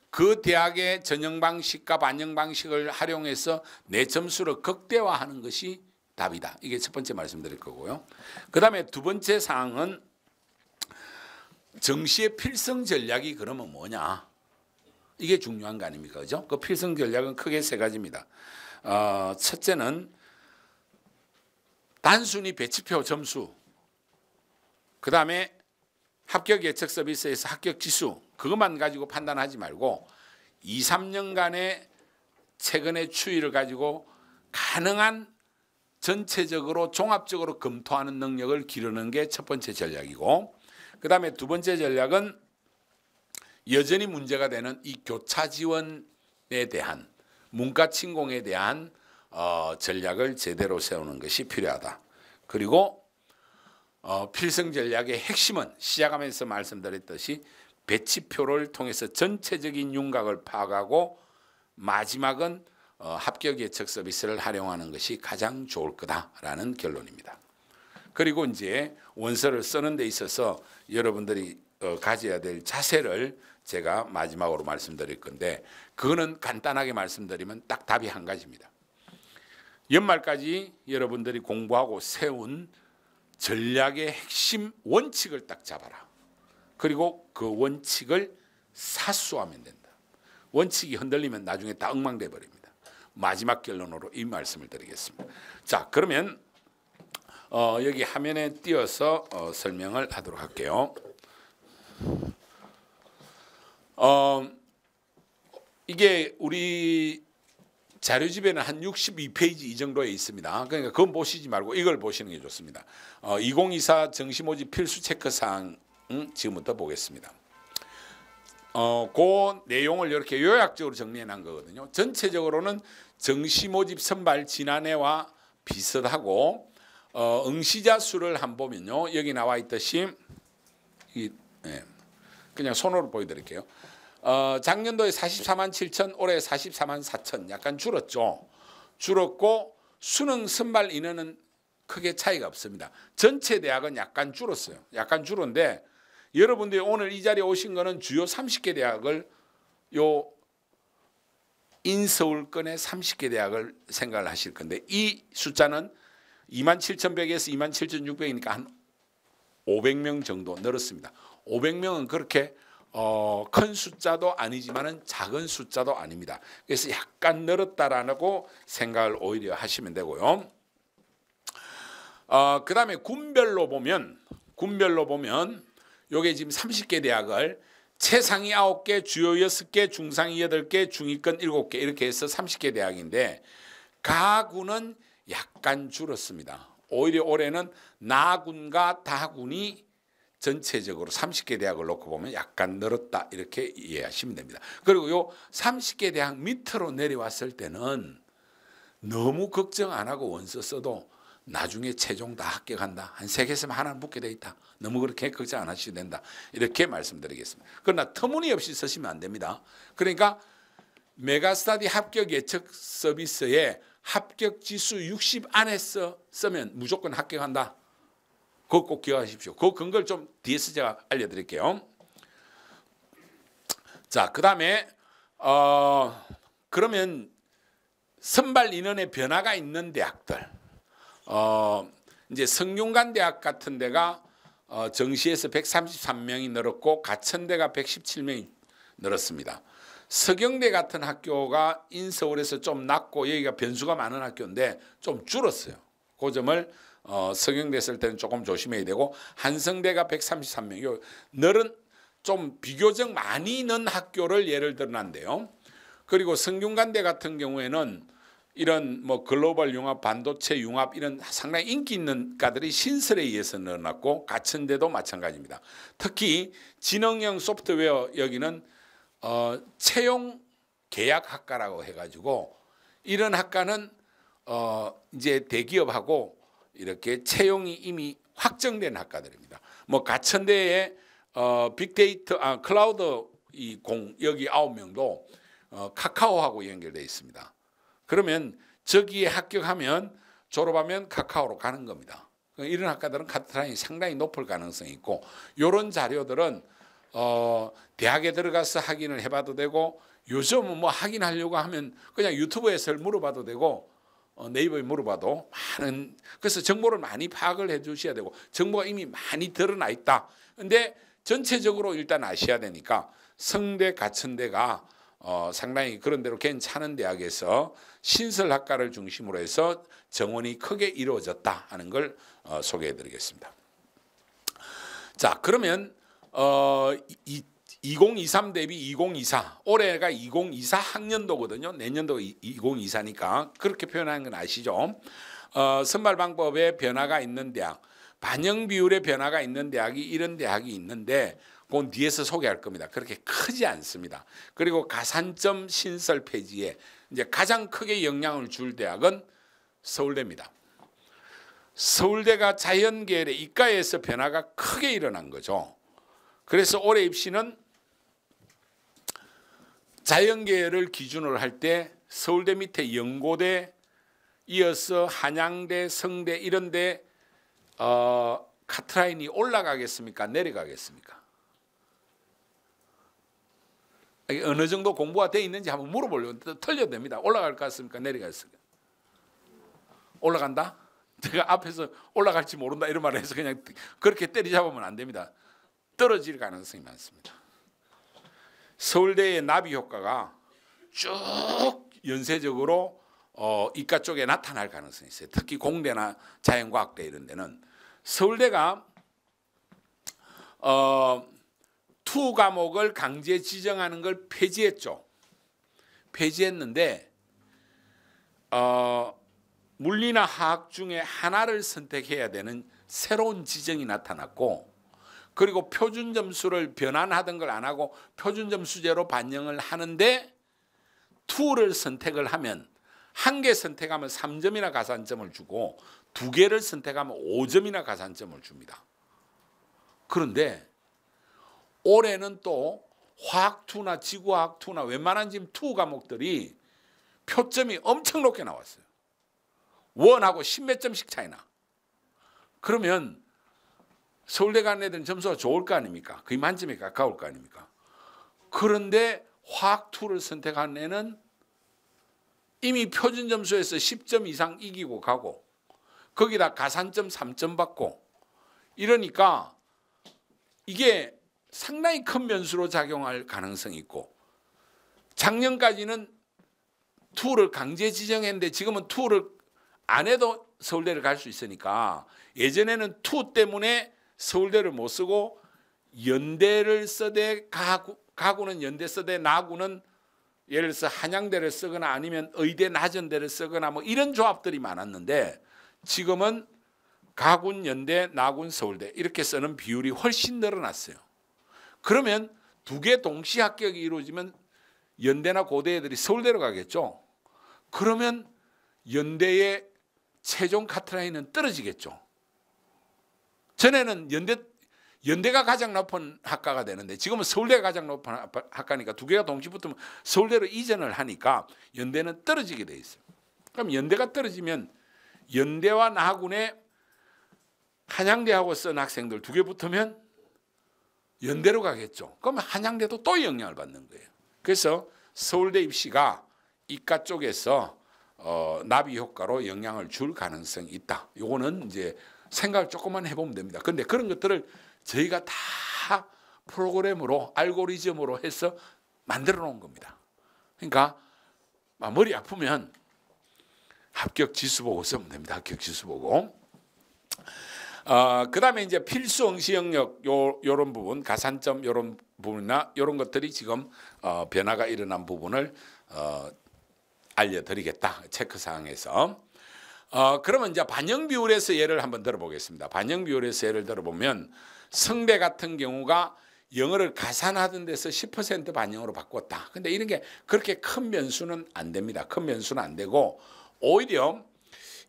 그 대학의 전형 방식과 반영 방식을 활용해서 내 점수를 극대화하는 것이 답이다. 이게 첫 번째 말씀드릴 거고요. 그 다음에 두 번째 사항은 정시의 필성 전략이 그러면 뭐냐, 이게 중요한 거 아닙니까? 그죠? 그 필성 전략은 크게 세 가지입니다. 첫째는 단순히 배치표 점수, 그 다음에 합격 예측 서비스에서 합격 지수, 그것만 가지고 판단하지 말고 2, 3년간의 최근의 추이를 가지고 가능한 전체적으로 종합적으로 검토하는 능력을 기르는 게 첫 번째 전략이고, 그 다음에 두 번째 전략은 여전히 문제가 되는 이 교차 지원에 대한, 문과 침공에 대한 전략을 제대로 세우는 것이 필요하다. 그리고 필승 전략의 핵심은 시작하면서 말씀드렸듯이 배치표를 통해서 전체적인 윤곽을 파악하고 마지막은 합격 예측 서비스를 활용하는 것이 가장 좋을 거다라는 결론입니다. 그리고 이제 원서를 쓰는 데 있어서 여러분들이 가져야 될 자세를 제가 마지막으로 말씀드릴 건데, 그거는 간단하게 말씀드리면 딱 답이 한 가지입니다. 연말까지 여러분들이 공부하고 세운 전략의 핵심 원칙을 딱 잡아라. 그리고 그 원칙을 사수하면 된다. 원칙이 흔들리면 나중에 다 엉망돼 버립니다. 마지막 결론으로 이 말씀을 드리겠습니다. 자, 그러면 여기 화면에 띄어서 설명을 하도록 할게요. 이게 우리 자료집에는 한 62페이지 이 정도에 있습니다. 그러니까 그건 보시지 말고 이걸 보시는 게 좋습니다. 2024 정시 모집 필수 체크 사항 지금부터 보겠습니다. 그 내용을 이렇게 요약적으로 정리해 놓은 거거든요. 전체적으로는 정시 모집 선발 지난해와 비슷하고 응시자 수를 한번 보면요, 여기 나와 있듯이 그냥 손으로 보여드릴게요. 작년도에 44만 7천, 올해 44만 4천, 약간 줄었죠. 줄었고 수능 선발 인원은 크게 차이가 없습니다. 전체 대학은 약간 줄었어요. 약간 줄었는데 여러분들이 오늘 이 자리에 오신 거는 주요 30개 대학을 요 인서울권의 30개 대학을 생각을 하실 건데 이 숫자는 27,100에서 27,600이니까 한 500명 정도 늘었습니다. 500명은 그렇게 큰 숫자도 아니지만은 작은 숫자도 아닙니다. 그래서 약간 늘었다라고 생각을 오히려 하시면 되고요. 그 다음에 군별로 보면 요게 지금 30개 대학을 최상위 9개, 주요 6개, 중상위 8개, 중위권 7개 이렇게 해서 30개 대학인데 가군은 약간 줄었습니다. 오히려 올해는 나군과 다군이 전체적으로 30개 대학을 놓고 보면 약간 늘었다 이렇게 이해하시면 됩니다. 그리고 요 30개 대학 밑으로 내려왔을 때는 너무 걱정 안 하고 원서 써도 나중에 최종 다 합격한다. 한 3개에서 하나 붙게 돼 있다. 너무 그렇게 걱정 안 하셔도 된다. 이렇게 말씀드리겠습니다. 그러나 터무니없이 쓰시면 안 됩니다. 그러니까 메가스터디 합격 예측 서비스에 합격 지수 60 안에서 쓰면 무조건 합격한다. 그거 꼭 기억하십시오. 그 근거를 좀 뒤에서 제가 알려드릴게요. 자, 그 다음에 그러면 선발 인원의 변화가 있는 대학들, 이제 성균관대학 같은 데가 정시에서 133명이 늘었고 가천대가 117명이 늘었습니다. 서경대 같은 학교가 인서울에서 좀 낮고 여기가 변수가 많은 학교인데 좀 줄었어요. 그 점을 서경대 쓸 때는 조금 조심해야 되고 한성대가 133명, 요 늘은 좀 비교적 많이 는 학교를 예를 들어놨는데요. 그리고 성균관대 같은 경우에는 이런 뭐 글로벌 융합, 반도체 융합 이런 상당히 인기 있는 과들이 신설에 의해서 늘어났고 가천대도 마찬가지입니다. 특히 지능형 소프트웨어 여기는 채용 계약학과라고 해가지고 이런 학과는 이제 대기업하고 이렇게 채용이 이미 확정된 학과들입니다. 뭐 가천대에 빅데이터, 클라우드 여기 9명도 카카오하고 연결되어 있습니다. 그러면 저기에 합격하면 졸업하면 카카오로 가는 겁니다. 이런 학과들은 카트라인이 상당히 높을 가능성이 있고 이런 자료들은 대학에 들어가서 확인을 해봐도 되고 요즘은 뭐 확인하려고 하면 그냥 유튜브에서 물어봐도 되고 네이버에 물어봐도 많은, 그래서 정보를 많이 파악을 해 주셔야 되고 정보가 이미 많이 드러나 있다. 근데 전체적으로 일단 아셔야 되니까 성대, 가천대가 상당히 그런 대로 괜찮은 대학에서 신설학과를 중심으로 해서 정원이 크게 이루어졌다 하는 걸 소개해 드리겠습니다. 자, 그러면 2023 대비 2024, 올해가 2024 학년도거든요. 내년도가 2024니까 그렇게 표현하는 건 아시죠? 선발 방법에 변화가 있는 대학, 반영 비율에 변화가 있는 대학이 이런 대학이 있는데 그건 뒤에서 소개할 겁니다. 그렇게 크지 않습니다. 그리고 가산점 신설 폐지에 이제 가장 크게 영향을 줄 대학은 서울대입니다. 서울대가 자연계열의 이과에서 변화가 크게 일어난 거죠. 그래서 올해 입시는 자연계열을 기준으로 할 때 서울대 밑에 연고대, 이어서 한양대, 성대 이런 데 카트라인이 올라가겠습니까? 내려가겠습니까? 어느 정도 공부가 돼 있는지 한번 물어보려고. 틀려도 됩니다. 올라갈 것 같습니까? 내려갈 것 같습니까? 올라간다? 제가 앞에서 올라갈지 모른다 이런 말을 해서 그냥 그렇게 때리잡으면 안 됩니다. 떨어질 가능성이 많습니다. 서울대의 나비 효과가 쭉 연쇄적으로 이과 쪽에 나타날 가능성이 있어요. 특히 공대나 자연과학대 이런 데는 서울대가 투 과목을 강제 지정하는 걸 폐지했죠. 폐지했는데 물리나 화학 중에 하나를 선택해야 되는 새로운 지정이 나타났고, 그리고 표준 점수를 변환하던 걸 안 하고 표준 점수제로 반영을 하는데 2를 선택을 하면, 한 개 선택하면 3점이나 가산점을 주고 2개를 선택하면 5점이나 가산점을 줍니다. 그런데 올해는 또 화학2나 지구화학2나 웬만한 지금 2 과목들이 표점이 엄청 높게 나왔어요. 원하고 10몇 점씩 차이나. 그러면 서울대 간 애들은 점수가 좋을 거 아닙니까? 거의 만점에 가까울 거 아닙니까? 그런데 화학 2를 선택한 애는 이미 표준 점수에서 10점 이상 이기고 가고 거기다 가산점 3점 받고 이러니까 이게 상당히 큰 변수로 작용할 가능성이 있고, 작년까지는 2를 강제 지정했는데 지금은 2를 안 해도 서울대를 갈 수 있으니까, 예전에는 2 때문에 서울대를 못 쓰고 연대를 써대 가구는 연대 써대 나구는 예를 들어서 한양대를 쓰거나 아니면 의대 나전대를 쓰거나 뭐 이런 조합들이 많았는데, 지금은 가군 연대 나군 서울대 이렇게 쓰는 비율이 훨씬 늘어났어요. 그러면 2개 동시 합격이 이루어지면 연대나 고대 애들이 서울대로 가겠죠. 그러면 연대의 최종 카트라인은 떨어지겠죠. 전에는 연대가 가장 높은 학과가 되는데 지금은 서울대가 가장 높은 학과니까 2개가 동시 붙으면 서울대로 이전을 하니까 연대는 떨어지게 돼 있어요. 그럼 연대가 떨어지면 연대와 나군에 한양대하고 쓴 학생들 2개 붙으면 연대로 가겠죠. 그러면 한양대도 또 영향을 받는 거예요. 그래서 서울대 입시가 이과 쪽에서 나비 효과로 영향을 줄 가능성이 있다. 요거는 이제 생각을 조금만 해보면 됩니다. 그런데 그런 것들을 저희가 다 프로그램으로 알고리즘으로 해서 만들어 놓은 겁니다. 그러니까 머리 아프면 합격 지수 보고 쓰면 됩니다. 합격 지수 보고. 그 다음에 이제 필수 응시 영역 요런 부분, 가산점 요런 부분이나 요런 것들이 지금 변화가 일어난 부분을 알려드리겠다. 체크사항에서. 그러면 이제 반영 비율에서 예를 한번 들어보겠습니다. 반영 비율에서 예를 들어보면 성대 같은 경우가 영어를 가산하던 데서 10% 반영으로 바꿨다. 근데 이런 게 그렇게 큰 변수는 안 됩니다. 큰 변수는 안 되고, 오히려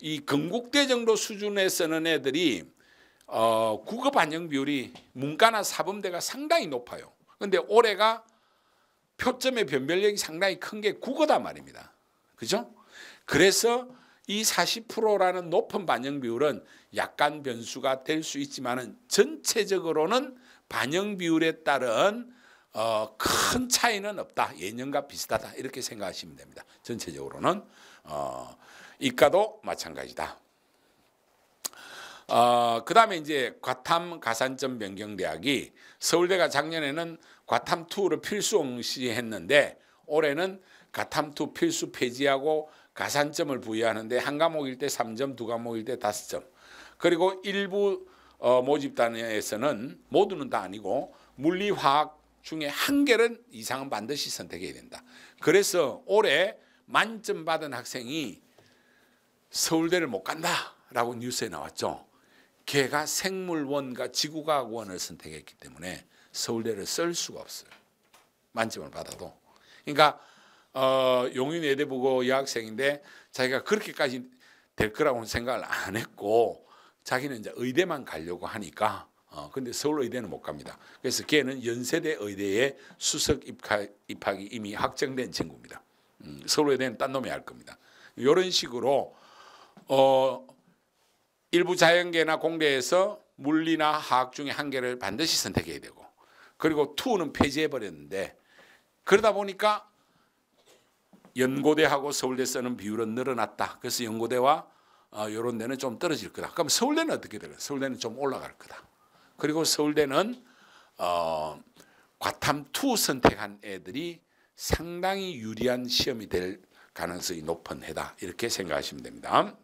이 건국대 정도 수준에 쓰는 애들이 국어 반영 비율이 문과나 사범대가 상당히 높아요. 근데 올해가 표점의 변별력이 상당히 큰 게 국어다 말입니다. 그죠? 그래서 이 40%라는 높은 반영 비율은 약간 변수가 될 수 있지만은 전체적으로는 반영 비율에 따른 큰 차이는 없다. 예년과 비슷하다. 이렇게 생각하시면 됩니다. 전체적으로는 이과도 마찬가지다. 그 다음에 이제 과탐 가산점 변경대학이 서울대가 작년에는 과탐 2를 필수 응시했는데 올해는 과탐 2 필수 폐지하고 가산점을 부여하는데 한 과목일 때 3점, 두 과목일 때 5점. 그리고 일부 모집단에서는 모두는 다 아니고 물리, 화학 중에 한 개는 이상은 반드시 선택해야 된다. 그래서 올해 만점 받은 학생이 서울대를 못 간다라고 뉴스에 나왔죠. 걔가 생물원과 지구과학원을 선택했기 때문에 서울대를 쓸 수가 없어요. 만점을 받아도. 그러니까 용인 예대부고 여학생인데 자기가 그렇게까지 될 거라고는 생각을 안 했고 자기는 이제 의대만 가려고 하니까 근데 서울 의대는 못 갑니다. 그래서 걔는 연세대 의대에 수석 입학이 이미 확정된 친구입니다. 서울 의대는 딴 놈이 할 겁니다. 이런 식으로 일부 자연계나 공대에서 물리나 화학 중에 한 개를 반드시 선택해야 되고, 그리고 2는 폐지해버렸는데, 그러다 보니까 연고대하고 서울대 쓰는 비율은 늘어났다. 그래서 연고대와 이런 데는 좀 떨어질 거다. 그럼 서울대는 어떻게 될까요? 서울대는 좀 올라갈 거다. 그리고 서울대는 과탐 2 선택한 애들이 상당히 유리한 시험이 될 가능성이 높은 해다. 이렇게 생각하시면 됩니다.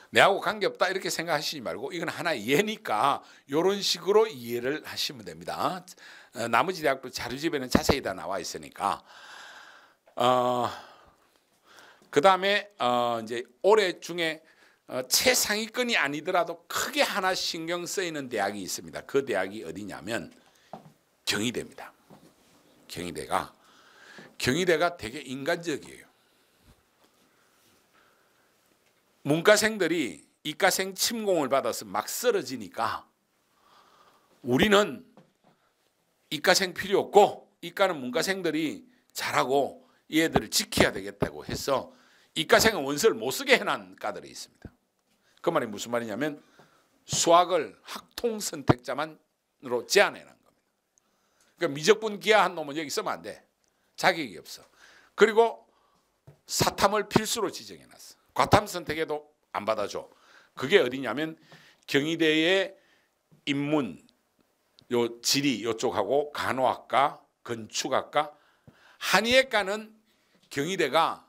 내하고 관계없다 이렇게 생각하시지 말고 이건 하나의 예니까 이런 식으로 이해를 하시면 됩니다. 나머지 대학도 자료집에는 자세히 다 나와 있으니까. 그 다음에 이제 올해 중에 최상위권이 아니더라도 크게 하나 신경 쓰이는 대학이 있습니다. 그 대학이 어디냐면 경희대입니다. 경희대가 되게 인간적이에요. 문과생들이 이과생 침공을 받아서 막 쓰러지니까 우리는 이과생 필요 없고 이과는 문과생들이 잘하고 이 애들을 지켜야 되겠다고 해서 이과생은 원서를 못 쓰게 해놓은 과들이 있습니다. 그 말이 무슨 말이냐면 수학을 학통 선택자만으로 제한해 놓은 겁니다. 그러니까 미적분 기하한 놈은 여기 쓰면 안 돼. 자격이 없어. 그리고 사탐을 필수로 지정해 놨어. 과탐 선택에도 안 받아줘. 그게 어디냐면 경희대의 인문, 요 지리 요쪽하고 간호학과, 건축학과, 한의학과는 경희대가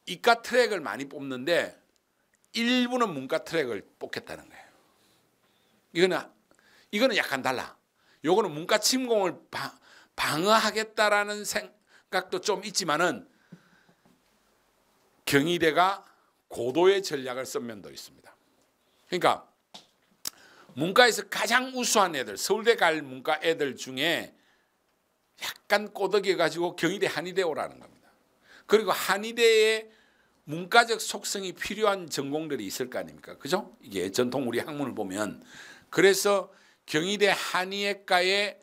이과 트랙을 많이 뽑는데 일부는 문과 트랙을 뽑겠다는 거예요. 이거는 약간 달라. 요거는 문과 침공을 방어하겠다라는 생각도 좀 있지만은 경희대가 고도의 전략을 쓴 면도 있습니다. 그러니까 문과에서 가장 우수한 애들, 서울대 갈 문과 애들 중에 약간 꼬드겨 가지고 경희대 한의대 오라는 겁니다. 그리고 한의대에 문과적 속성이 필요한 전공들이 있을 거 아닙니까? 그죠? 이게 전통 우리 학문을 보면. 그래서 경희대 한의학과의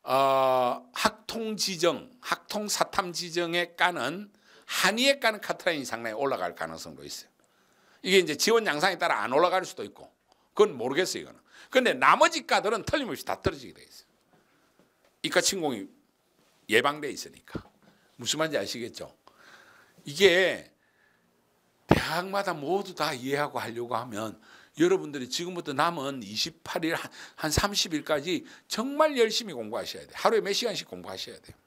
학통 지정, 학통 사탐 지정에 까는 한의학과는 카트라인이 상당히 올라갈 가능성도 있어요. 이게 이제 지원 양상에 따라 안 올라갈 수도 있고, 그건 모르겠어요, 이거는. 그런데 나머지 과들은 틀림없이 다 떨어지게 돼 있어요. 이과 침공이 예방돼 있으니까. 무슨 말인지 아시겠죠? 이게 대학마다 모두 다 이해하고 하려고 하면 여러분들이 지금부터 남은 28일 한 30일까지 정말 열심히 공부하셔야 돼요. 하루에 몇 시간씩 공부하셔야 돼요.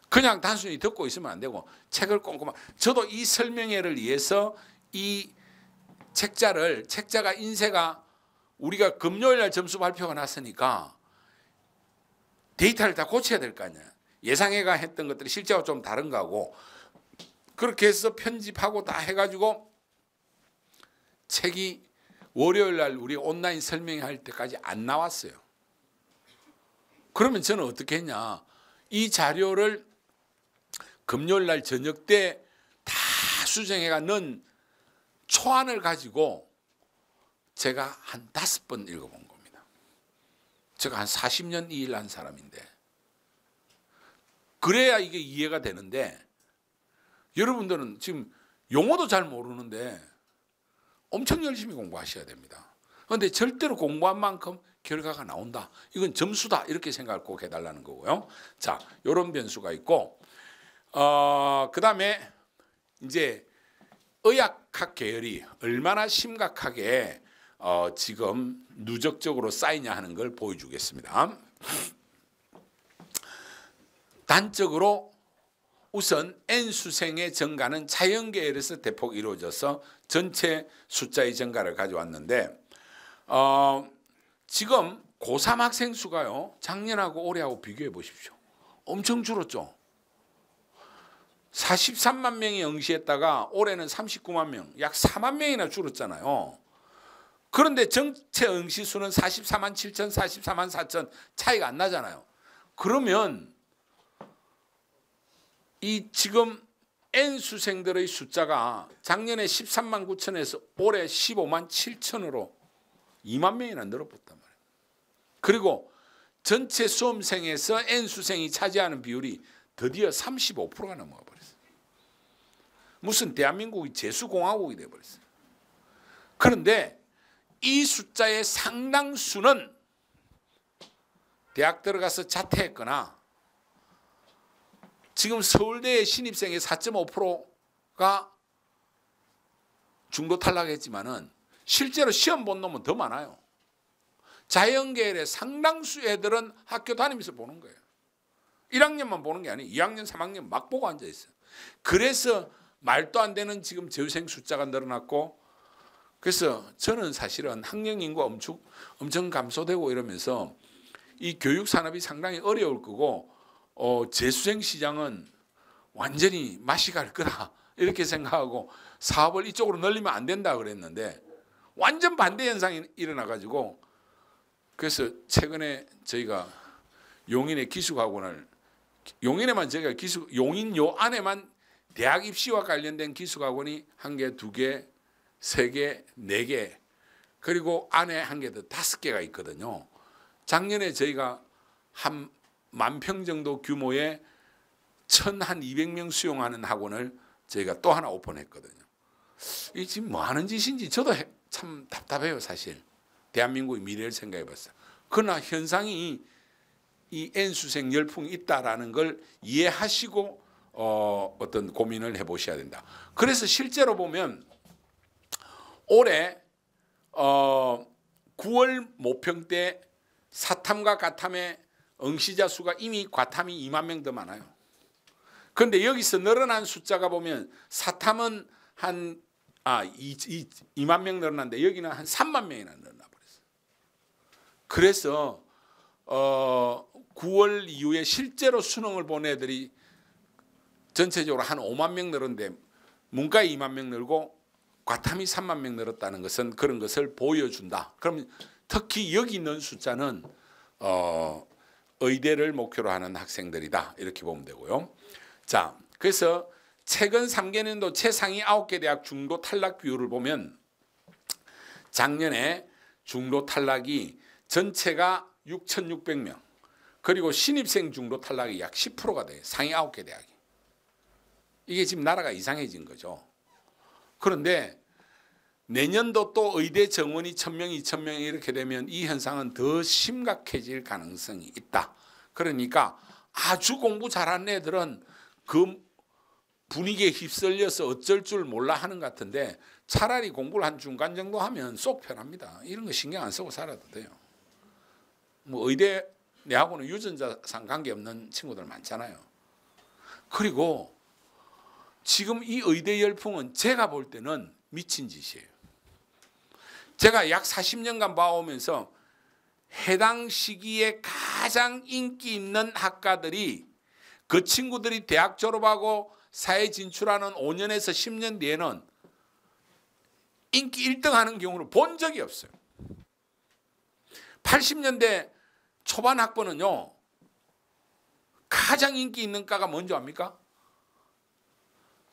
그냥 단순히 듣고 있으면 안 되고 책을 꼼꼼하게. 저도 이 설명회를 위해서 이 책자가 인쇄가 우리가 금요일 날 점수 발표가 났으니까 데이터를 다 고쳐야 될 거 아니야. 예상회가 했던 것들이 실제와 좀 다른 거고, 그렇게 해서 편집하고 다 해가지고 책이 월요일 날 우리 온라인 설명회 때까지 안 나왔어요. 그러면 저는 어떻게 했냐, 이 자료를 금요일 날 저녁 때 다 수정해가 넣은 초안을 가지고 제가 한 5번 읽어본 겁니다. 제가 한 40년 이 일 한 사람인데, 그래야 이게 이해가 되는데, 여러분들은 지금 용어도 잘 모르는데 엄청 열심히 공부하셔야 됩니다. 그런데 절대로 공부한 만큼 결과가 나온다, 이건 점수다, 이렇게 생각을 꼭 해달라는 거고요. 자, 이런 변수가 있고, 그 다음에 이제 의학학 계열이 얼마나 심각하게 지금 누적적으로 쌓이냐 하는 걸 보여주겠습니다. 단적으로 우선 N수생의 증가는 자연계열에서 대폭 이루어져서 전체 숫자의 증가를 가져왔는데, 지금 고3 학생 수가요, 작년하고 올해하고 비교해 보십시오. 엄청 줄었죠. 43만 명이 응시했다가 올해는 39만 명, 약 4만 명이나 줄었잖아요. 그런데 전체 응시 수는 44만 7천, 44만 4천 차이가 안 나잖아요. 그러면 이 지금 N수생들의 숫자가 작년에 13만 9천에서 올해 15만 7천으로 2만 명이나 늘어났단 말이에요. 그리고 전체 수험생에서 N수생이 차지하는 비율이 드디어 35%가 넘어버렸어요. 무슨 대한민국이 재수공화국이 되어버렸어요. 그런데 이 숫자의 상당수는 대학 들어가서 자퇴했거나 지금 서울대 신입생의 4.5%가 중도 탈락했지만은 실제로 시험 본 놈은 더 많아요. 자연계열의 상당수 애들은 학교 다니면서 보는 거예요. 1학년만 보는 게 아니에요. 2학년, 3학년 막 보고 앉아 있어요. 그래서 말도 안 되는 지금 재수생 숫자가 늘어났고, 그래서 저는 사실은 학령 인구가 엄청 감소되고 이러면서 이 교육 산업이 상당히 어려울 거고, 재수생 시장은 완전히 맛이 갈 거다 이렇게 생각하고 사업을 이쪽으로 늘리면 안 된다 그랬는데 완전 반대 현상이 일어나 가지고, 그래서 최근에 저희가 용인의 기숙학원을, 용인에만 저희가 용인 요 안에만 대학 입시와 관련된 기숙학원이 1개, 2개, 3개, 4개, 그리고 안에 1개 더 5개가 있거든요. 작년에 저희가 한 10,000평 정도 규모의 1,200명 수용하는 학원을 저희가 또 하나 오픈했거든요. 이 지금 뭐 하는 짓인지 저도 참 답답해요, 사실. 대한민국의 미래를 생각해 봤어요. 그러나 현상이 이 N수생 열풍이 있다라는 걸 이해하시고 어떤 고민을 해보셔야 된다. 그래서 실제로 보면 올해 9월 모평 때 사탐과 가탐의 응시자 수가 이미 과탐이 2만 명 더 많아요. 그런데 여기서 늘어난 숫자가 보면 사탐은 한 2만 명 늘어났는데 여기는 한 3만 명이나 늘어나 버렸어요. 그래서 9월 이후에 실제로 수능을 본 애들이 전체적으로 한 5만 명 늘었는데 문과에 2만 명 늘고 과탐이 3만 명 늘었다는 것은 그런 것을 보여준다. 그럼 특히 여기 있는 숫자는 의대를 목표로 하는 학생들이다. 이렇게 보면 되고요. 자, 그래서 최근 3개년도 최상위 9개 대학 중도 탈락 비율을 보면 작년에 중도 탈락이 전체가 6,600명 그리고 신입생 중도 탈락이 약 10%가 돼요. 상위 9개 대학이. 이게 지금 나라가 이상해진 거죠. 그런데 내년도 또 의대 정원이 1,000명, 2,000명 이렇게 되면 이 현상은 더 심각해질 가능성이 있다. 그러니까 아주 공부 잘하는 애들은 그 분위기에 휩쓸려서 어쩔 줄 몰라 하는 것 같은데 차라리 공부를 한 중간 정도 하면 쏙 편합니다. 이런 거 신경 안 쓰고 살아도 돼요. 뭐 의대 내하고는 유전자상 관계없는 친구들 많잖아요. 그리고 지금 이 의대 열풍은 제가 볼 때는 미친 짓이에요. 제가 약 40년간 봐오면서 해당 시기에 가장 인기 있는 학과들이 그 친구들이 대학 졸업하고 사회 진출하는 5년에서 10년 뒤에는 인기 1등 하는 경우를 본 적이 없어요. 80년대 초반 학번은요, 가장 인기 있는 과가 뭔지 압니까?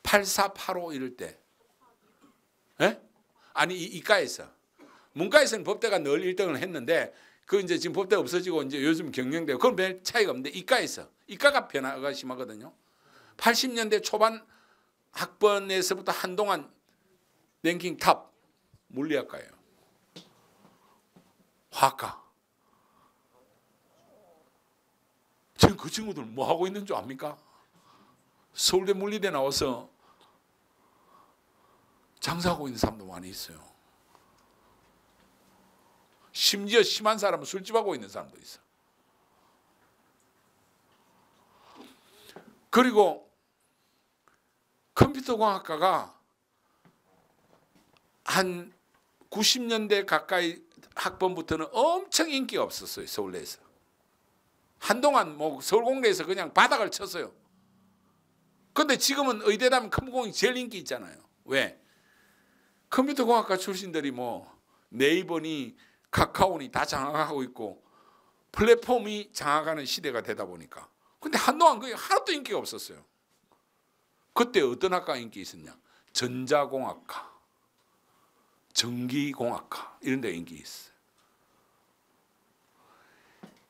84, 85 이럴 때. 예? 아니, 이과에서. 문과에서는 법대가 늘 1등을 했는데, 그 이제 지금 법대 없어지고 이제 요즘 경영대고, 그건 별 차이가 없는데, 이과에서. 이과가 변화가 심하거든요. 80년대 초반 학번에서부터 한동안 랭킹 탑, 물리학과예요. 화학과. 지금 그 친구들 뭐 하고 있는 줄 압니까? 서울대 물리대 나와서 장사하고 있는 사람도 많이 있어요. 심지어 심한 사람은 술집하고 있는 사람도 있어. 그리고 컴퓨터공학과가 한 90년대 가까이 학번부터는 엄청 인기가 없었어요. 서울대에서. 한동안 뭐 서울공대에서 그냥 바닥을 쳤어요. 근데 지금은 의대다면 컴공이 제일 인기 있잖아요. 왜? 컴퓨터공학과 출신들이 뭐 네이버니 카카오니 다 장악하고 있고 플랫폼이 장악하는 시대가 되다 보니까. 근데 한동안 그게 하나도 인기가 없었어요. 그때 어떤 학과가 인기 있었냐? 전자공학과, 전기공학과 이런 데 인기 있어요.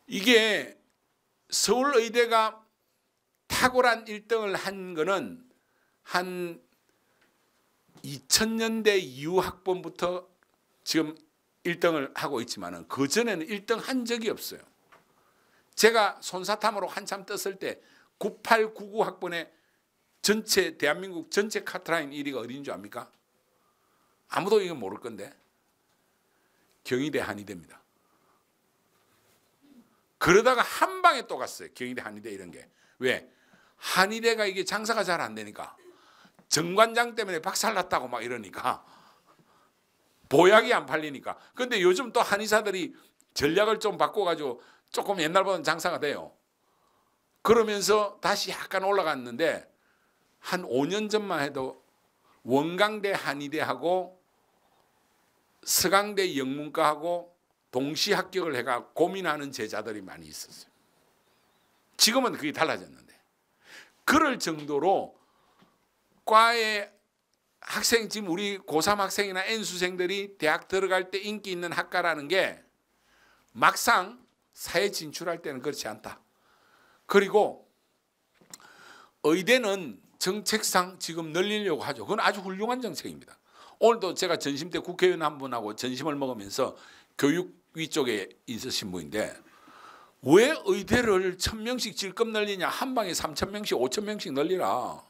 이게 서울의대가 탁월한 1등을 한 거는 한 2000년대 이후 학번부터 지금 1등을 하고 있지만 그전에는 1등 한 적이 없어요. 제가 손사탐으로 한참 떴을 때 98, 99 학번에 전체 대한민국 전체 카트라인 1위가 어디인 줄 압니까? 아무도 이거 모를 건데 경희대 한의대입니다. 그러다가 한 방에 또 갔어요. 경희대 한의대 이런 게. 왜? 한의대가 이게 장사가 잘 안 되니까 정관장 때문에 박살났다고 막 이러니까 보약이 안 팔리니까. 근데 요즘 또 한의사들이 전략을 좀 바꿔가지고 조금 옛날보다는 장사가 돼요. 그러면서 다시 약간 올라갔는데 한 5년 전만 해도 원광대 한의대하고 서강대 영문과하고 동시 합격을 해가 고민하는 제자들이 많이 있었어요. 지금은 그게 달라졌는데 그럴 정도로 과에 학생 지금 우리 고3 학생이나 N수생들이 대학 들어갈 때 인기 있는 학과라는 게 막상 사회 진출할 때는 그렇지 않다. 그리고 의대는 정책상 지금 늘리려고 하죠. 그건 아주 훌륭한 정책입니다. 오늘도 제가 전심 때 국회의원 한 분하고 점심을 먹으면서 교육위 쪽에 있으신 분인데 왜 의대를 1000명씩 질끔 늘리냐, 한 방에 3000명씩 5000명씩 늘리라.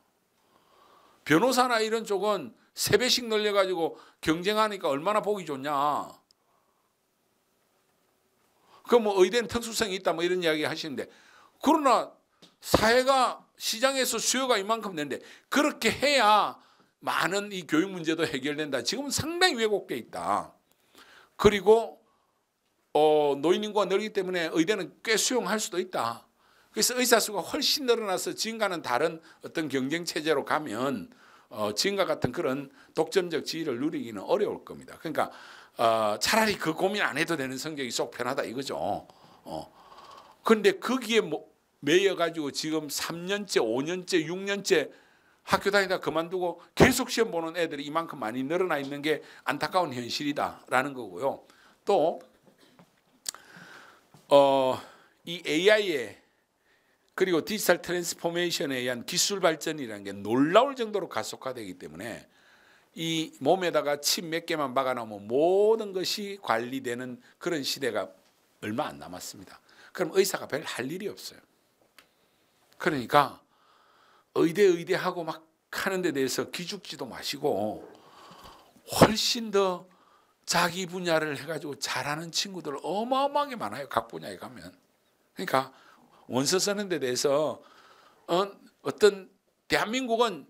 변호사나 이런 쪽은 3배씩 늘려가지고 경쟁하니까 얼마나 보기 좋냐. 그 뭐 의대는 특수성이 있다 뭐 이런 이야기 하시는데, 그러나 사회가 시장에서 수요가 이만큼 되는데 그렇게 해야 많은 이 교육 문제도 해결된다. 지금은 상당히 왜곡돼 있다. 그리고 노인 인구가 늘기 때문에 의대는 꽤 수용할 수도 있다. 그래서 의사 수가 훨씬 늘어나서 지금과는 다른 어떤 경쟁 체제로 가면 지금과 같은 그런 독점적 지위를 누리기는 어려울 겁니다. 그러니까 차라리 그 고민 안 해도 되는 성적이 속 편하다 이거죠. 그런데 거기에 매여 가지고 지금 3년째, 5년째, 6년째 학교 다니다 그만두고 계속 시험 보는 애들이 이만큼 많이 늘어나 있는 게 안타까운 현실이다라는 거고요. 또 이 AI에 그리고 디지털 트랜스포메이션에 의한 기술 발전이라는 게 놀라울 정도로 가속화되기 때문에 이 몸에다가 칩 몇 개만 박아놓으면 모든 것이 관리되는 그런 시대가 얼마 안 남았습니다. 그럼 의사가 별 할 일이 없어요. 그러니까 의대하고 막 하는 데 대해서 기죽지도 마시고 훨씬 더 자기 분야를 해가지고 잘하는 친구들 어마어마하게 많아요. 각 분야에 가면. 그러니까 원서 쓰는 데 대해서 어떤 대한민국은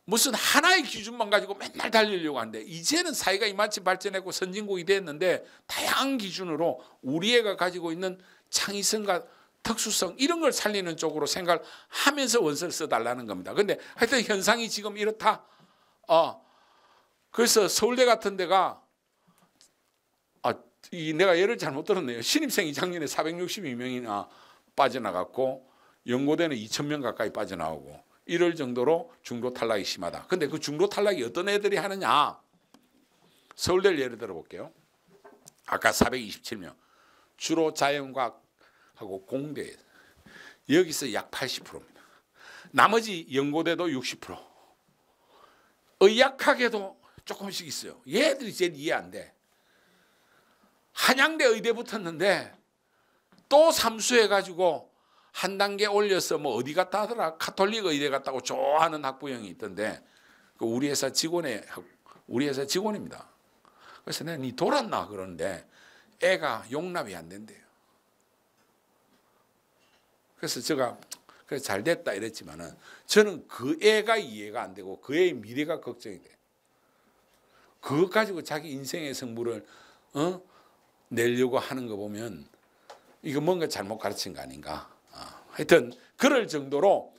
무슨 하나의 기준만 가지고 맨날 달리려고 하는데 이제는 사회가 이만치 발전했고 선진국이 됐는데 다양한 기준으로 우리 애가 가지고 있는 창의성과 특수성 이런 걸 살리는 쪽으로 생각을 하면서 원서를 써달라는 겁니다. 그런데 하여튼 현상이 지금 이렇다. 그래서 서울대 같은 데가 내가 예를 잘못 들었네요. 신입생이 작년에 462명이나 빠져나갔고 연고대는 2000명 가까이 빠져나오고 이럴 정도로 중도 탈락이 심하다. 근데 그 중도 탈락이 어떤 애들이 하느냐. 서울대를 예를 들어 볼게요. 아까 427명. 주로 자연과학하고 공대. 여기서 약 80%입니다. 나머지 연고대도 60%. 의학학에도 조금씩 있어요. 얘들이 제일 이해 안 돼. 한양대 의대 붙었는데 또 삼수해가지고 한 단계 올려서 뭐 어디 갔다 하더라. 카톨릭 의대 갔다고 좋아하는 학부형이 있던데 그 우리 회사 직원입니다. 그래서 내가 니 돌았나 그러는데 애가 용납이 안 된대요. 그래서 제가 그래 잘 됐다 이랬지만은 저는 그 애가 이해가 안 되고 그 애의 미래가 걱정이 돼. 그것 가지고 자기 인생의 승부를 내려고 하는 거 보면 이거 뭔가 잘못 가르친 거 아닌가. 하여튼 그럴 정도로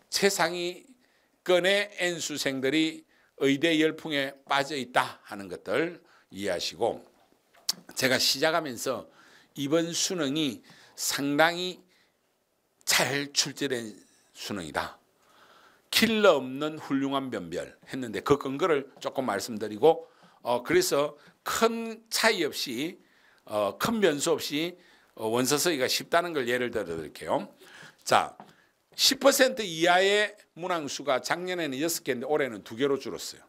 최상위권의 N수생들이 의대 열풍에 빠져 있다 하는 것들 이해하시고, 제가 시작하면서 이번 수능이 상당히 잘 출제된 수능이다. 킬러 없는 훌륭한 변별 했는데 그 근거를 조금 말씀드리고 그래서 큰 차이 없이 큰 변수 없이 원서 쓰기가 쉽다는 걸 예를 들어 드릴게요. 자, 10% 이하의 문항수가 작년에는 6개인데 올해는 2개로 줄었어요.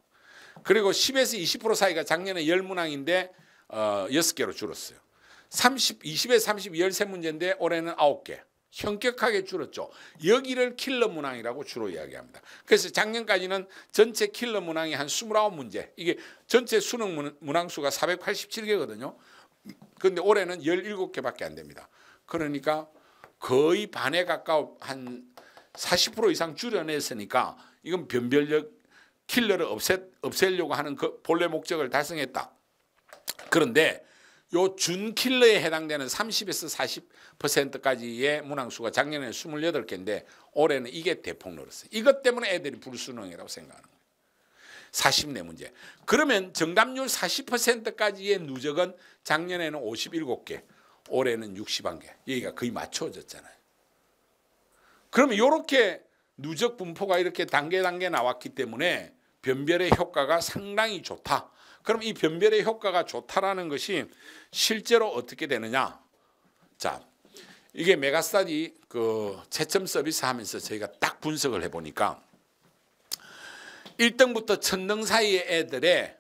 그리고 10에서 20% 사이가 작년에 10문항인데 6개로 줄었어요. 20에 30, 13문제인데 올해는 9개. 현격하게 줄었죠. 여기를 킬러 문항이라고 주로 이야기합니다. 그래서 작년까지는 전체 킬러 문항이 한 29문제. 이게 전체 수능 문항수가 487개거든요. 그런데 올해는 17개밖에 안 됩니다. 그러니까 거의 반에 가까운 한 40% 이상 줄여냈으니까 이건 변별력 킬러를 없애려고 하는 그 본래 목적을 달성했다. 그런데 요 준킬러에 해당되는 30에서 40%까지의 문항수가 작년에 28개인데 올해는 이게 대폭 늘었어요. 이것 때문에 애들이 불수능이라고 생각하는 거예요. 44문제. 그러면 정답률 40%까지의 누적은 작년에는 57개, 올해는 61개. 여기가 거의 맞춰졌잖아요. 그러면 이렇게 누적 분포가 이렇게 단계 나왔기 때문에 변별의 효과가 상당히 좋다. 그럼 이 변별의 효과가 좋다라는 것이 실제로 어떻게 되느냐? 자, 이게 메가스터디 그 채점 서비스 하면서 저희가 딱 분석을 해보니까 1등부터 천등 사이의 애들의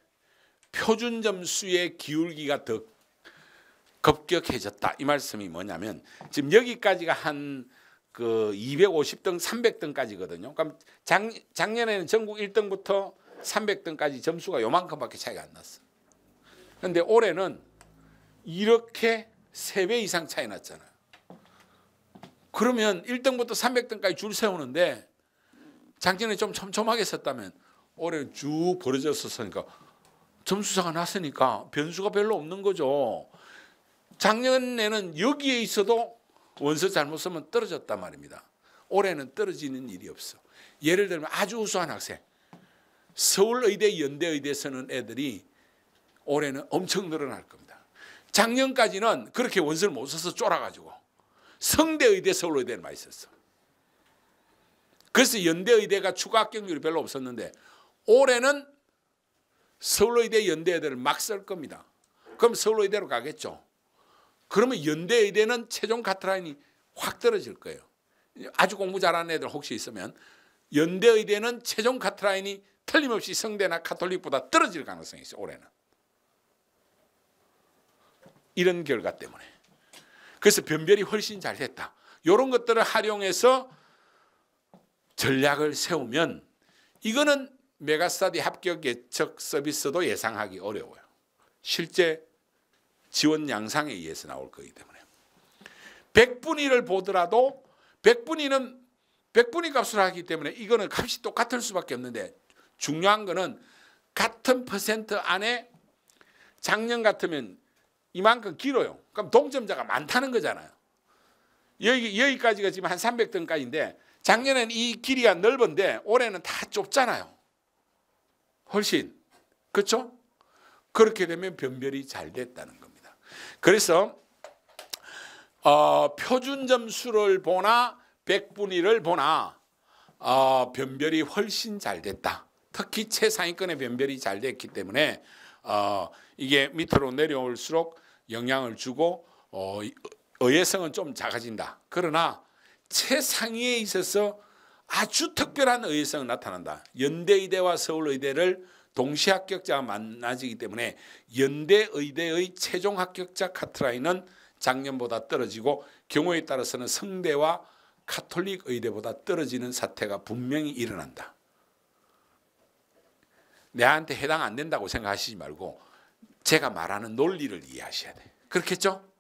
표준 점수의 기울기가 더 급격해졌다. 이 말씀이 뭐냐면 지금 여기까지가 한 그 250등, 300등까지거든요. 그럼 작년에는 전국 1등부터 300등까지 점수가 요만큼밖에 차이가 안 났어. 그런데 올해는 이렇게 3배 이상 차이 났잖아요. 그러면 1등부터 300등까지 줄 세우는데 작년에 좀 촘촘하게 썼다면 올해는 쭉 벌어졌었으니까 점수차가 났으니까 변수가 별로 없는 거죠. 작년에는 여기에 있어도 원서 잘못 쓰면 떨어졌단 말입니다. 올해는 떨어지는 일이 없어. 예를 들면 아주 우수한 학생, 서울의대, 연대의대 쓰는 애들이 올해는 엄청 늘어날 겁니다. 작년까지는 그렇게 원서를 못 써서 쫄아가지고 성대의대, 서울의대를 많이 썼어. 그래서 연대의대가 추가 합격률이 별로 없었는데 올해는 서울의대, 연대의대를 막 쓸 겁니다. 그럼 서울의대로 가겠죠. 그러면 연대의대는 최종 카트라인이 확 떨어질 거예요. 아주 공부 잘하는 애들 혹시 있으면 연대의대는 최종 카트라인이 틀림없이 성대나 카톨릭보다 떨어질 가능성이 있어요. 올해는. 이런 결과 때문에. 그래서 변별이 훨씬 잘 됐다. 이런 것들을 활용해서 전략을 세우면 이거는 메가스터디 합격 예측 서비스도 예상하기 어려워요. 실제 지원 양상에 의해서 나올 거기 때문에 100분위 1을 보더라도 100분위 1은 100분위 값을 하기 때문에 이거는 값이 똑같을 수밖에 없는데 중요한 거는 같은 퍼센트 안에 작년 같으면 이만큼 길어요. 그럼 동점자가 많다는 거잖아요. 여기까지가 지금 한 300등까지인데 작년에는 이 길이가 넓은데 올해는 다 좁잖아요. 훨씬. 그렇죠? 그렇게 되면 변별이 잘 됐다는 겁니다. 그래서 표준 점수를 보나 100분위 1을 보나 변별이 훨씬 잘 됐다. 특히 최상위권의 변별이 잘 됐기 때문에 이게 밑으로 내려올수록 영향을 주고 의외성은 좀 작아진다. 그러나 최상위에 있어서 아주 특별한 의외성은 나타난다. 연대의대와 서울의대를 동시 합격자가 만나지기 때문에 연대의대의 최종 합격자 카트라인은 작년보다 떨어지고 경우에 따라서는 성대와 카톨릭 의대보다 떨어지는 사태가 분명히 일어난다. 내한테 해당 안 된다고 생각하시지 말고 제가 말하는 논리를 이해하셔야 돼. 그렇겠죠?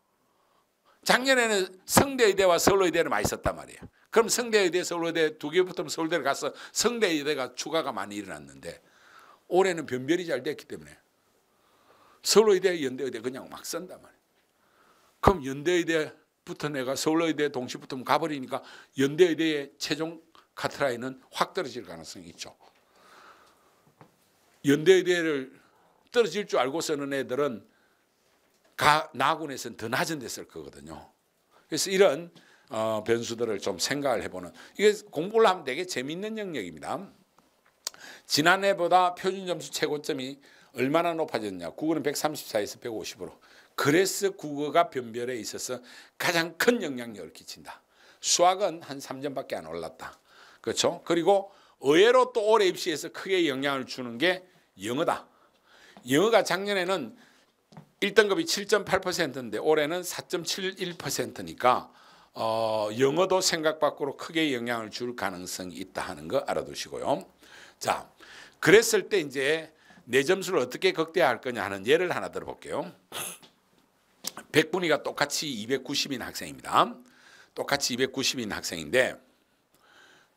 작년에는 성대의대와 서울의대를 많이 썼단 말이에요. 그럼 성대의대, 서울의대 두 개 붙으면 서울대를 가서 성대의대가 추가가 많이 일어났는데 올해는 변별이 잘 됐기 때문에 서울의대, 연대의대 그냥 막 쓴단 말이에요. 그럼 연대의대부터 내가 서울의대 동시 붙으면 가버리니까 연대의대의 최종 카트라인은 확 떨어질 가능성이 있죠. 연대의대를 떨어질 줄 알고 쓰는 애들은 나군에서는 더 낮은 데 쓸 거거든요. 그래서 이런 변수들을 좀 생각을 해보는, 이게 공부를 하면 되게 재미있는 영역입니다. 지난해보다 표준점수 최고점이 얼마나 높아졌냐. 국어는 134에서 150으로. 그래서 국어가 변별에 있어서 가장 큰 영향력을 끼친다. 수학은 한 3점밖에 안 올랐다. 그렇죠? 그리고 의외로 또 올해 입시에서 크게 영향을 주는 게 영어다. 영어가 작년에는 1등급이 7.8%인데 올해는 4.71%니까 영어도 생각 밖으로 크게 영향을 줄 가능성이 있다 하는 거 알아두시고요. 자, 그랬을 때 이제 내 점수를 어떻게 극대화할 거냐 하는 예를 하나 들어볼게요. 100분위가 똑같이 290인 학생입니다. 똑같이 290인 학생인데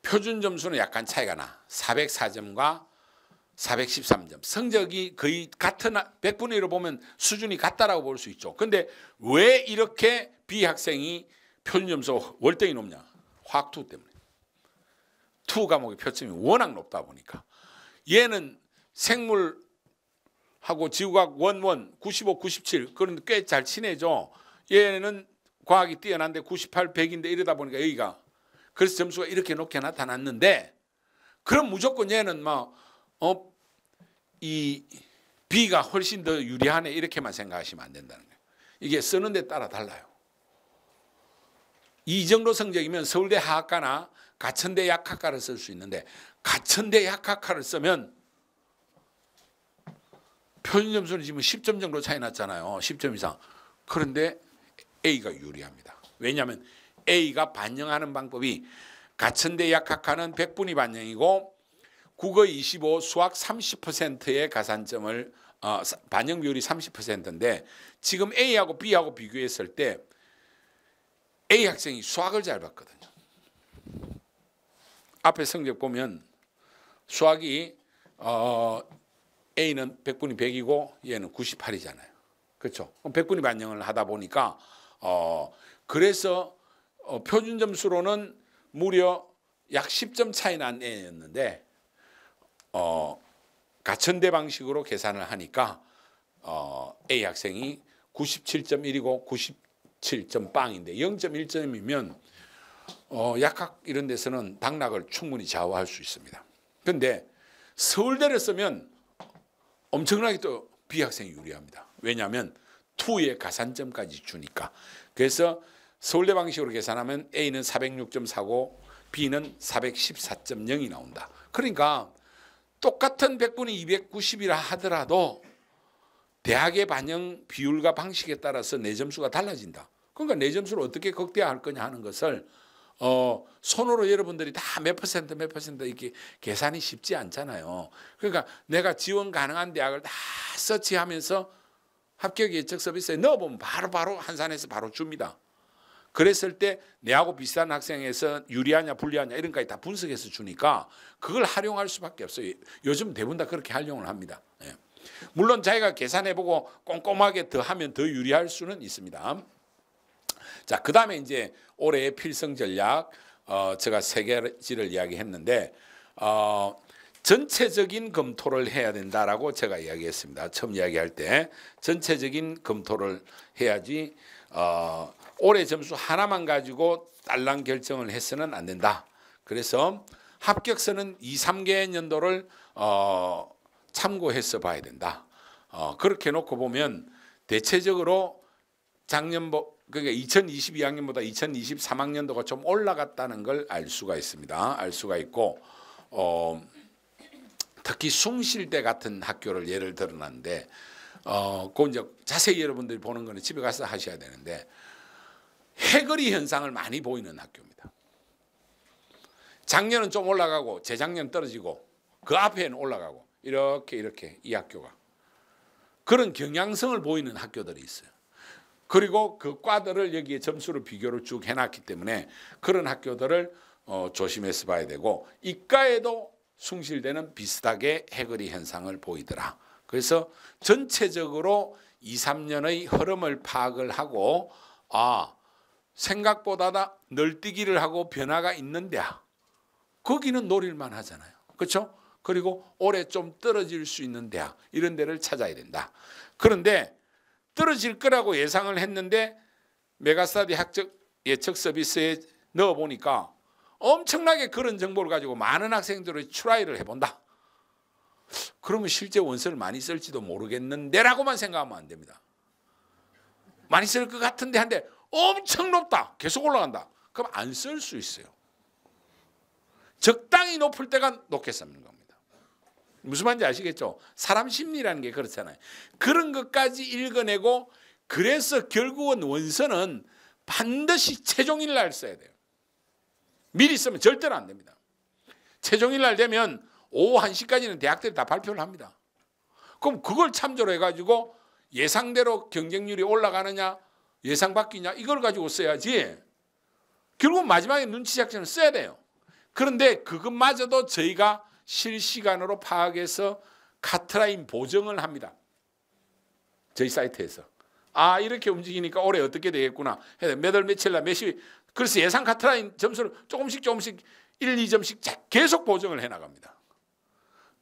표준 점수는 약간 차이가 나. 404점과 413점. 성적이 거의 같은 100분위로 보면 수준이 같다라고 볼 수 있죠. 근데 왜 이렇게 B 학생이 표준 점수 월등히 높냐? 화학2 때문에. 2 과목의 표점이 워낙 높다 보니까. 얘는 생물하고 지구과학 1, 95, 97 그런데 꽤 잘 친해져. 얘는 과학이 뛰어난데 98, 100인데 이러다 보니까 여기가 그래서 점수가 이렇게 높게 나타났는데 그럼 무조건 얘는 이 B가 훨씬 더 유리하네 이렇게만 생각하시면 안 된다는 거예요. 이게 쓰는 데 따라 달라요. 이 정도 성적이면 서울대 화학과나 가천대 약학과를 쓸 수 있는데 가천대 약학과를 쓰면 표준 점수는 지금 10점 정도 차이 났잖아요. 10점 이상. 그런데 A가 유리합니다. 왜냐하면 A가 반영하는 방법이 가천대 약학과는 100분위 반영이고 국어 25, 수학 30%의 가산점을 반영 비율이 30%인데 지금 A하고 B하고 비교했을 때 A 학생이 수학을 잘 봤거든요. 앞에 성적 보면 수학이 A는 100분위 100이고 얘는 98이잖아요. 그렇죠? 100분위 반영을 하다 보니까 그래서 표준 점수로는 무려 약 10점 차이 난 애였는데 가천대 방식으로 계산을 하니까 A 학생이 97.1이고 97점 빵인데 0.1점이면 약학 이런 데서는 당락을 충분히 좌우할 수 있습니다. 그런데 서울대를 쓰면 엄청나게 또 B 학생이 유리합니다. 왜냐하면 2의 가산점까지 주니까. 그래서 서울대 방식으로 계산하면 A는 406.4고 B는 414.0이 나온다. 그러니까 똑같은 100분위 290이라 하더라도 대학의 반영 비율과 방식에 따라서 내 점수가 달라진다. 그러니까 내 점수를 어떻게 극대화할 거냐 하는 것을 손으로 여러분들이 다 몇 퍼센트 이렇게 계산이 쉽지 않잖아요. 그러니까 내가 지원 가능한 대학을 다 서치하면서 합격 예측 서비스에 넣어보면 바로 한산해서 바로 줍니다. 그랬을 때 내하고 비슷한 학생에서 유리하냐 불리하냐 이런 것까지 다 분석해서 주니까 그걸 활용할 수밖에 없어요. 요즘 대부분 다 그렇게 활용을 합니다. 예. 물론 자기가 계산해보고 꼼꼼하게 더 하면 더 유리할 수는 있습니다. 자, 그 다음에 이제 올해의 필성 전략 제가 3가지를 이야기했는데 전체적인 검토를 해야 된다라고 제가 이야기했습니다. 처음 이야기할 때 전체적인 검토를 해야지 올해 점수 하나만 가지고 딸랑 결정을 해서는 안 된다. 그래서 합격서는 2, 3개 년도를 참고해서 봐야 된다. 그렇게 놓고 보면 대체적으로 그러니까 2022학년보다 2023학년도가 좀 올라갔다는 걸 알 수가 있습니다. 알 수가 있고 특히 숭실대 같은 학교를 예를 들어놨는데 그 이제 자세히 여러분들이 보는 거는 집에 가서 하셔야 되는데 해거리 현상을 많이 보이는 학교입니다. 작년은 좀 올라가고 재작년 떨어지고 그 앞에는 올라가고 이렇게 이 학교가 그런 경향성을 보이는 학교들이 있어요. 그리고 그 과들을 여기에 점수를 비교를 쭉 해놨기 때문에 그런 학교들을 조심해서 봐야 되고 이과에도 숭실대는 비슷하게 해거리 현상을 보이더라. 그래서 전체적으로 2, 3년의 흐름을 파악을 하고 생각보다 널뛰기를 하고 변화가 있는 대학 거기는 노릴만 하잖아요. 그렇죠? 그리고 올해 좀 떨어질 수 있는 대학 이런 데를 찾아야 된다. 그런데 떨어질 거라고 예상을 했는데 메가스터디 학적 예측 서비스에 넣어보니까 엄청나게 그런 정보를 가지고 많은 학생들이 트라이를 해본다. 그러면 실제 원서를 많이 쓸지도 모르겠는데 라고만 생각하면 안 됩니다. 많이 쓸 것 같은데 한데 엄청 높다. 계속 올라간다. 그럼 안 쓸 수 있어요. 적당히 높을 때가 높게 쓰는 겁니다. 무슨 말인지 아시겠죠? 사람 심리라는 게 그렇잖아요. 그런 것까지 읽어내고 그래서 결국은 원서는 반드시 최종일 날 써야 돼요. 미리 쓰면 절대로 안 됩니다. 최종일 날 되면 오후 1시까지는 대학들이 다 발표를 합니다. 그럼 그걸 참조로 해가지고 예상대로 경쟁률이 올라가느냐 예상 바뀌냐 이걸 가지고 써야지 결국 마지막에 눈치 작전을 써야 돼요. 그런데 그것마저도 저희가 실시간으로 파악해서 카트라인 보정을 합니다. 저희 사이트에서. 이렇게 움직이니까 올해 어떻게 되겠구나. 몇 월 며칠 날 몇 시. 그래서 예상 카트라인 점수를 조금씩 1, 2점씩 계속 보정을 해나갑니다.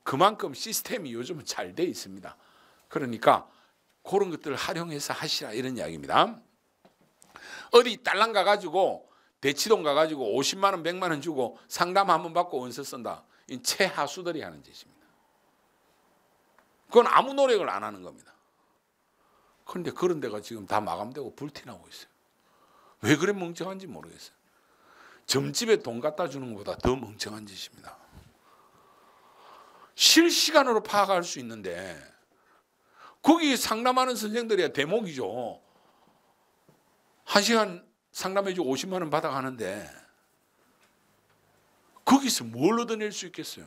그만큼 시스템이 요즘은 잘 돼 있습니다. 그러니까 그런 것들을 활용해서 하시라 이런 이야기입니다. 어디 딸랑 가가지고 대치동 가가지고 50만 원 100만 원 주고 상담 한번 받고 원서 쓴다. 이 최하수들이 하는 짓입니다. 그건 아무 노력을 안 하는 겁니다. 그런데 그런 데가 지금 다 마감되고 불티나고 있어요. 왜 그래 멍청한지 모르겠어요. 점집에 돈 갖다 주는 것보다 더 멍청한 짓입니다. 실시간으로 파악할 수 있는데 거기 상담하는 선생들이야 대목이죠. 1시간 상담해주고 50만 원 받아가는데 거기서 뭘 얻어낼 수 있겠어요?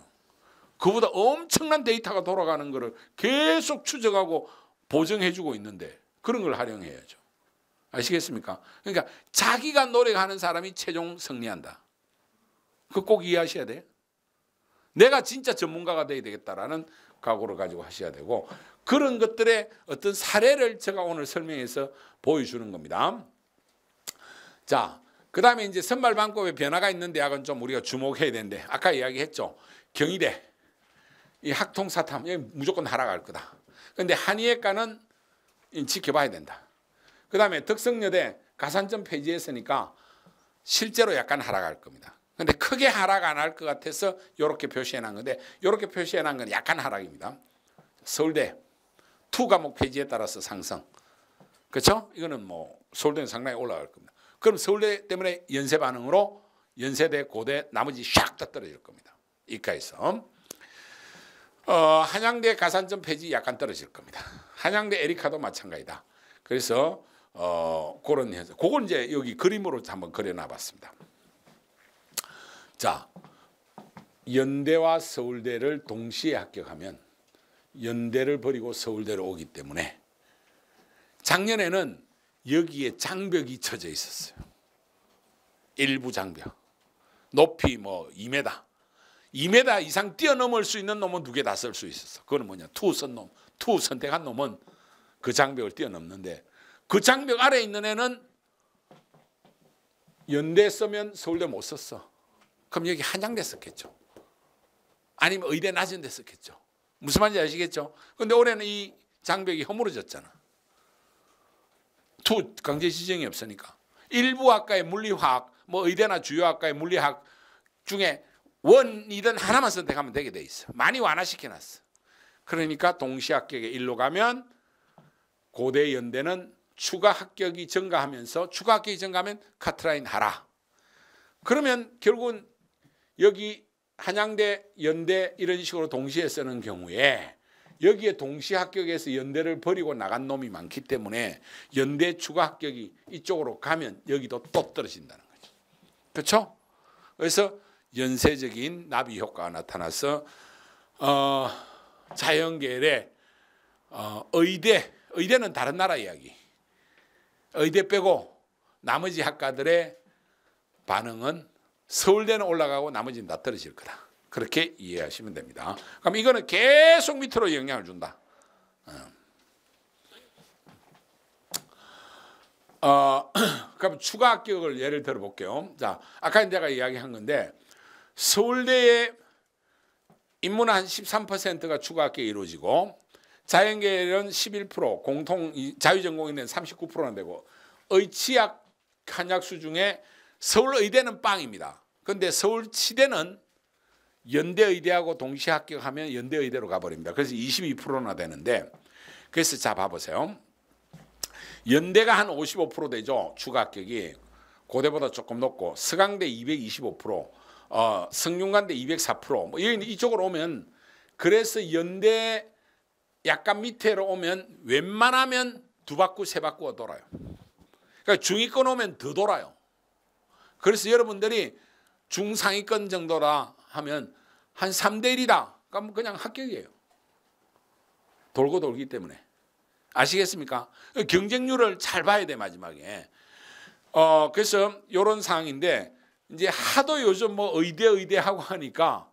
그보다 엄청난 데이터가 돌아가는 거를 계속 추적하고 보정해주고 있는데 그런 걸 활용해야죠. 아시겠습니까? 그러니까 자기가 노력하는 사람이 최종 승리한다. 그거 꼭 이해하셔야 돼요. 내가 진짜 전문가가 돼야 되겠다라는 각오를 가지고 하셔야 되고, 그런 것들의 어떤 사례를 제가 오늘 설명해서 보여주는 겁니다. 자, 그 다음에 이제 선발방법에 변화가 있는 대학은 좀 우리가 주목해야 되는데, 아까 이야기했죠. 경희대, 이 학통사탐 무조건 하락할 거다. 그런데 한의학과는 지켜봐야 된다. 그 다음에 덕성여대 가산점 폐지했으니까 실제로 약간 하락할 겁니다. 근데 크게 하락 안 할 것 같아서 이렇게 표시해 놓은 건데, 이렇게 표시해 놓은 건 약간 하락입니다. 서울대 2 과목 폐지에 따라서 상승. 그렇죠? 이거는 뭐 서울대는 상당히 올라갈 겁니다. 그럼 서울대 때문에 연세 반응으로 연세대, 고대 나머지 샥 다 떨어질 겁니다. 이과에서. 한양대 가산점 폐지 약간 떨어질 겁니다. 한양대 에리카도 마찬가지다. 그래서 그런 현상. 그걸 이제 여기 그림으로 한번 그려놔 봤습니다. 자, 연대와 서울대를 동시에 합격하면 연대를 버리고 서울대로 오기 때문에 작년에는 여기에 장벽이 쳐져 있었어요. 일부 장벽. 높이 뭐 2m. 2m 이상 뛰어넘을 수 있는 놈은 2개 다 쓸 수 있었어. 그거는 뭐냐? 투 선택한 놈은 그 장벽을 뛰어넘는데, 그 장벽 아래에 있는 애는 연대 쓰면 서울대 못 썼어. 그럼 여기 한양대 썼겠죠. 아니면 의대 낮은 데 썼겠죠. 무슨 말인지 아시겠죠? 근데 올해는 이 장벽이 허물어졌잖아. 강제 지정이 없으니까. 일부 학과의 물리화학, 뭐 의대나 주요 학과의 물리학 중에 원이든 하나만 선택하면 되게 돼 있어. 많이 완화시켜놨어. 그러니까 동시 합격에 일로 가면 고대 연대는 추가 합격이 증가하면서, 추가 합격이 증가하면 카트라인 하라. 그러면 결국은 여기 한양대, 연대 이런 식으로 동시에 쓰는 경우에 여기에 동시 합격해서 연대를 버리고 나간 놈이 많기 때문에 연대 추가 합격이 이쪽으로 가면 여기도 또 떨어진다는 거죠. 그렇죠? 그래서 연쇄적인 나비 효과가 나타나서 자연계열의 의대는 다른 나라 이야기. 의대 빼고 나머지 학과들의 반응은 서울대는 올라가고 나머지는 다 떨어질 거다. 그렇게 이해하시면 됩니다. 그럼 이거는 계속 밑으로 영향을 준다. 그럼 추가 합격을 예를 들어 볼게요. 자, 아까 내가 이야기한 건데, 서울대에 인문 한 13%가 추가 합격이 이루어지고, 자연계열은 11%, 공통 자유전공인은 39%나 되고, 의치학 한약수 중에 서울의대는 빵입니다. 그런데 서울치대는 연대의대하고 동시에 합격하면 연대의대로 가버립니다. 그래서 22%나 되는데, 그래서 자 봐보세요. 연대가 한 55% 되죠. 추가 합격이. 고대보다 조금 높고, 서강대 225%, 성균관대 204%, 뭐 이쪽으로 오면, 그래서 연대 약간 밑으로 오면 웬만하면 2바퀴, 3바퀴가 돌아요. 그러니까 중위권 오면 더 돌아요. 그래서 여러분들이 중상위권 정도라 하면 한 3대1이다. 그럼 그냥 합격이에요. 돌고 돌기 때문에. 아시겠습니까? 경쟁률을 잘 봐야 돼, 마지막에. 그래서 이런 상황인데, 이제 하도 요즘 뭐 의대 하고 하니까,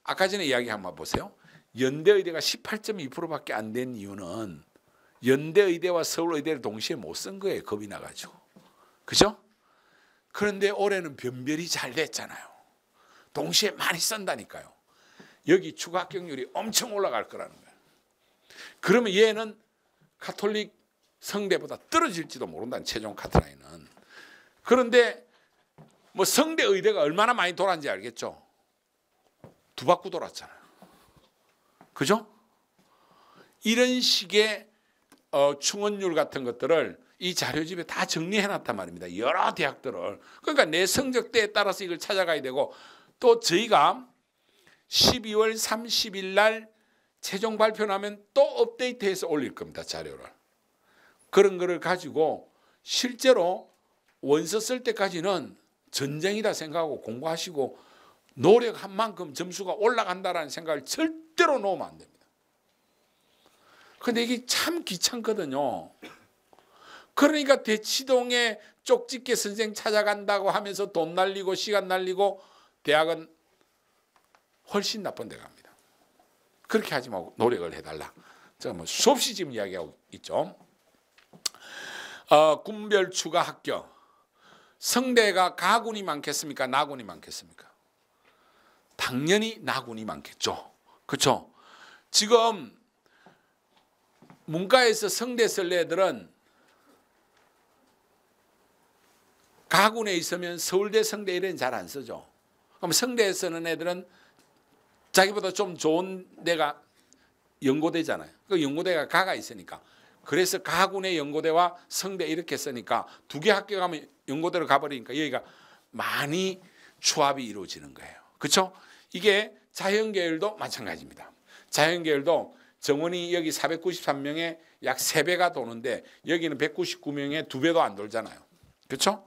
아까 전에 이야기 한번 보세요. 연대의대가 18.2%밖에 안 된 이유는 연대의대와 서울의대를 동시에 못 쓴 거예요. 겁이 나가지고. 그죠? 그런데 올해는 변별이 잘 됐잖아요. 동시에 많이 쓴다니까요. 여기 추가 합격률이 엄청 올라갈 거라는 거예요. 그러면 얘는 가톨릭 성대보다 떨어질지도 모른다는, 최종 카트라인은. 그런데 뭐 성대 의대가 얼마나 많이 돌았는지 알겠죠? 2바퀴 돌았잖아요. 그죠? 이런 식의 충원율 같은 것들을 이 자료집에 다 정리해놨단 말입니다. 여러 대학들을. 그러니까 내 성적대에 따라서 이걸 찾아가야 되고, 또 저희가 12월 30일 날 최종 발표나면 또 업데이트해서 올릴 겁니다. 자료를. 그런 거를 가지고 실제로 원서 쓸 때까지는 전쟁이다 생각하고 공부하시고 노력한 만큼 점수가 올라간다라는 생각을 절대로 놓으면 안 됩니다. 근데 이게 참 귀찮거든요. 그러니까 대치동에 쪽집게 선생 찾아간다고 하면서 돈 날리고 시간 날리고 대학은 훨씬 나쁜 데 갑니다. 그렇게 하지 말고 노력을 해달라. 제가 뭐 수없이 지금 이야기하고 있죠. 군별 추가 합격. 성대가 가군이 많겠습니까? 나군이 많겠습니까? 당연히 나군이 많겠죠. 그렇죠? 지금 문과에서 성대 쓸 애들은 가군에 있으면 서울대 성대 이런 잘 안 쓰죠. 그럼 성대에 쓰는 애들은 자기보다 좀 좋은 데가 연고대잖아요. 그 연고대가 가가 있으니까. 그래서 가군의 연고대와 성대 이렇게 쓰니까 두 개 합격하면 연고대로 가버리니까 여기가 많이 추합이 이루어지는 거예요. 그렇죠? 이게 자연계열도 마찬가지입니다. 자연계열도 정원이 여기 493명에 약 3배가 도는데 여기는 199명에 2배도 안 돌잖아요. 그렇죠?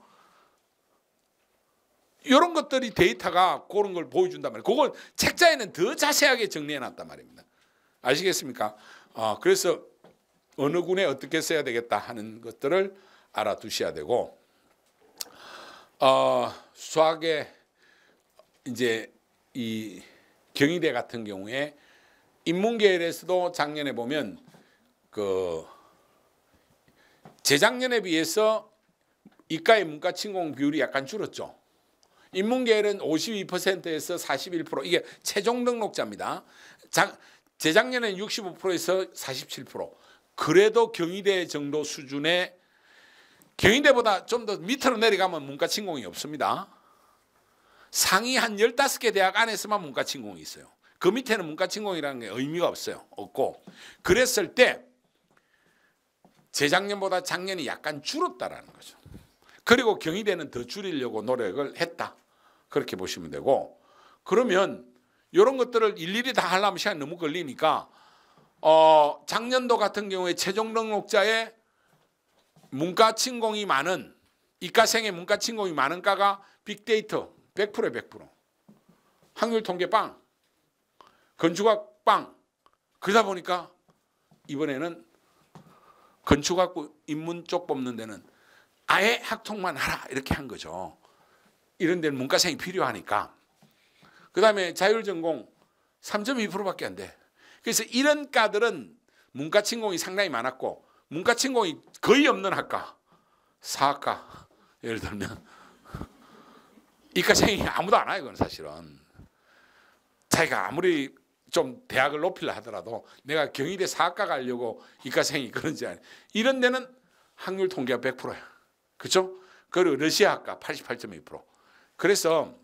이런 것들이 데이터가 그런 걸 보여준단 말이에요. 그걸 책자에는 더 자세하게 정리해 놨단 말입니다. 아시겠습니까? 그래서 어느 군에 어떻게 써야 되겠다 하는 것들을 알아두셔야 되고, 수학의 이제 이 경희대 같은 경우에 인문계열에서도 작년에 보면 그 재작년에 비해서 이과의 문과 침공 비율이 약간 줄었죠. 인문계열은 52%에서 41%, 이게 최종 등록자입니다. 재작년에는 65%에서 47%. 그래도 경희대 정도 수준의, 경희대보다 좀 더 밑으로 내려가면 문과 침공이 없습니다. 상위 한 15개 대학 안에서만 문과 침공이 있어요. 그 밑에는 문과 침공이라는 게 의미가 없어요. 없고, 그랬을 때 재작년보다 작년이 약간 줄었다라는 거죠. 그리고 경희대는 더 줄이려고 노력을 했다. 그렇게 보시면 되고, 그러면 이런 것들을 일일이 다 하려면 시간이 너무 걸리니까 작년도 같은 경우에 최종 등록자에 문과 침공이 많은, 이과생의 문과 침공이 많은 과가 빅데이터 100%에 100%, 확률 통계 빵, 건축학 빵. 그러다 보니까 이번에는 건축학부 인문 쪽 뽑는 데는 아예 학통만 하라 이렇게 한 거죠. 이런 데는 문과생이 필요하니까. 그 다음에 자율전공 3.2%밖에 안 돼. 그래서 이런 과들은 문과 침공이 상당히 많았고, 문과 침공이 거의 없는 학과, 사학과 예를 들면 이과생이 아무도 안 와요. 그건 사실은 자기가 아무리 좀 대학을 높이려 하더라도 내가 경희대 사학과 가려고 이과생이 그런지 아니, 이런 데는 확률 통계가 100%야. 그렇죠? 그리고 러시아학과 88.2%. 그래서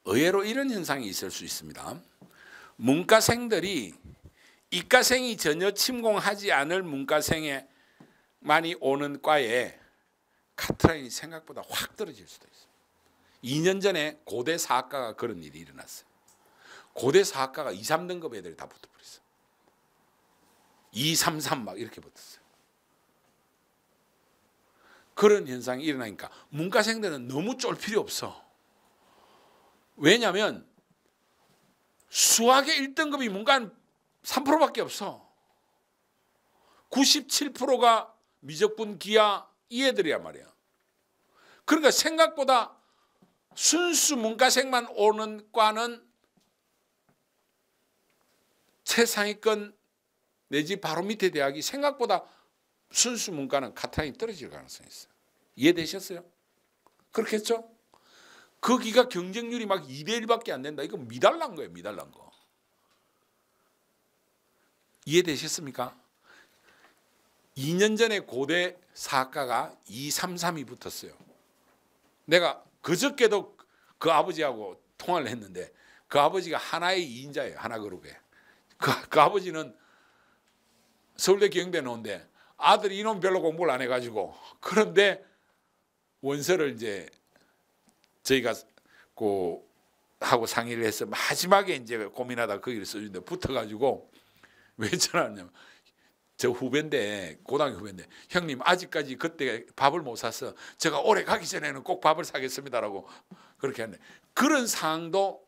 의외로 이런 현상이 있을 수 있습니다. 문과생들이 이과생이 전혀 침공하지 않을 문과생에 많이 오는 과에 카트라인이 생각보다 확 떨어질 수도 있어요. 2년 전에 고대 사학과가 그런 일이 일어났어요. 고대 사학과가 2, 3등급 애들이 다 붙어버렸어요. 2, 3, 3 막 이렇게 붙었어요. 그런 현상이 일어나니까 문과생들은 너무 쫄 필요 없어. 왜냐하면 수학의 1등급이 문과는 3%밖에 없어. 97%가 미적분, 기하 이 애들이야 말이야. 그러니까 생각보다 순수 문과생만 오는 과는 최상위권 내지 바로 밑에 대학이 생각보다 순수 문과는 카트라인이 떨어질 가능성이 있어요. 이해되셨어요? 그렇겠죠? 거기가 경쟁률이 막 2대1밖에 안 된다. 이거 미달난 거예요. 미달난 거. 이해되셨습니까? 2년 전에 고대 사학과가 2, 3, 3이 붙었어요. 내가 그저께도 그 아버지하고 통화를 했는데 그 아버지가 하나의 2인자예요. 하나그룹에. 그 아버지는 서울대 경영대 나온데 아들이 이놈 별로 공부를 안 해가지고, 그런데 원서를 이제 저희가 그 하고 상의를 해서 마지막에 이제 고민하다 거기를 써주는데 붙어가지고 왜 전화하냐면 저 후배인데 고등학교 후배인데 형님 아직까지 그때 밥을 못 사서 제가 올해 가기 전에는 꼭 밥을 사겠습니다라고 그렇게 하는데 그런 상황도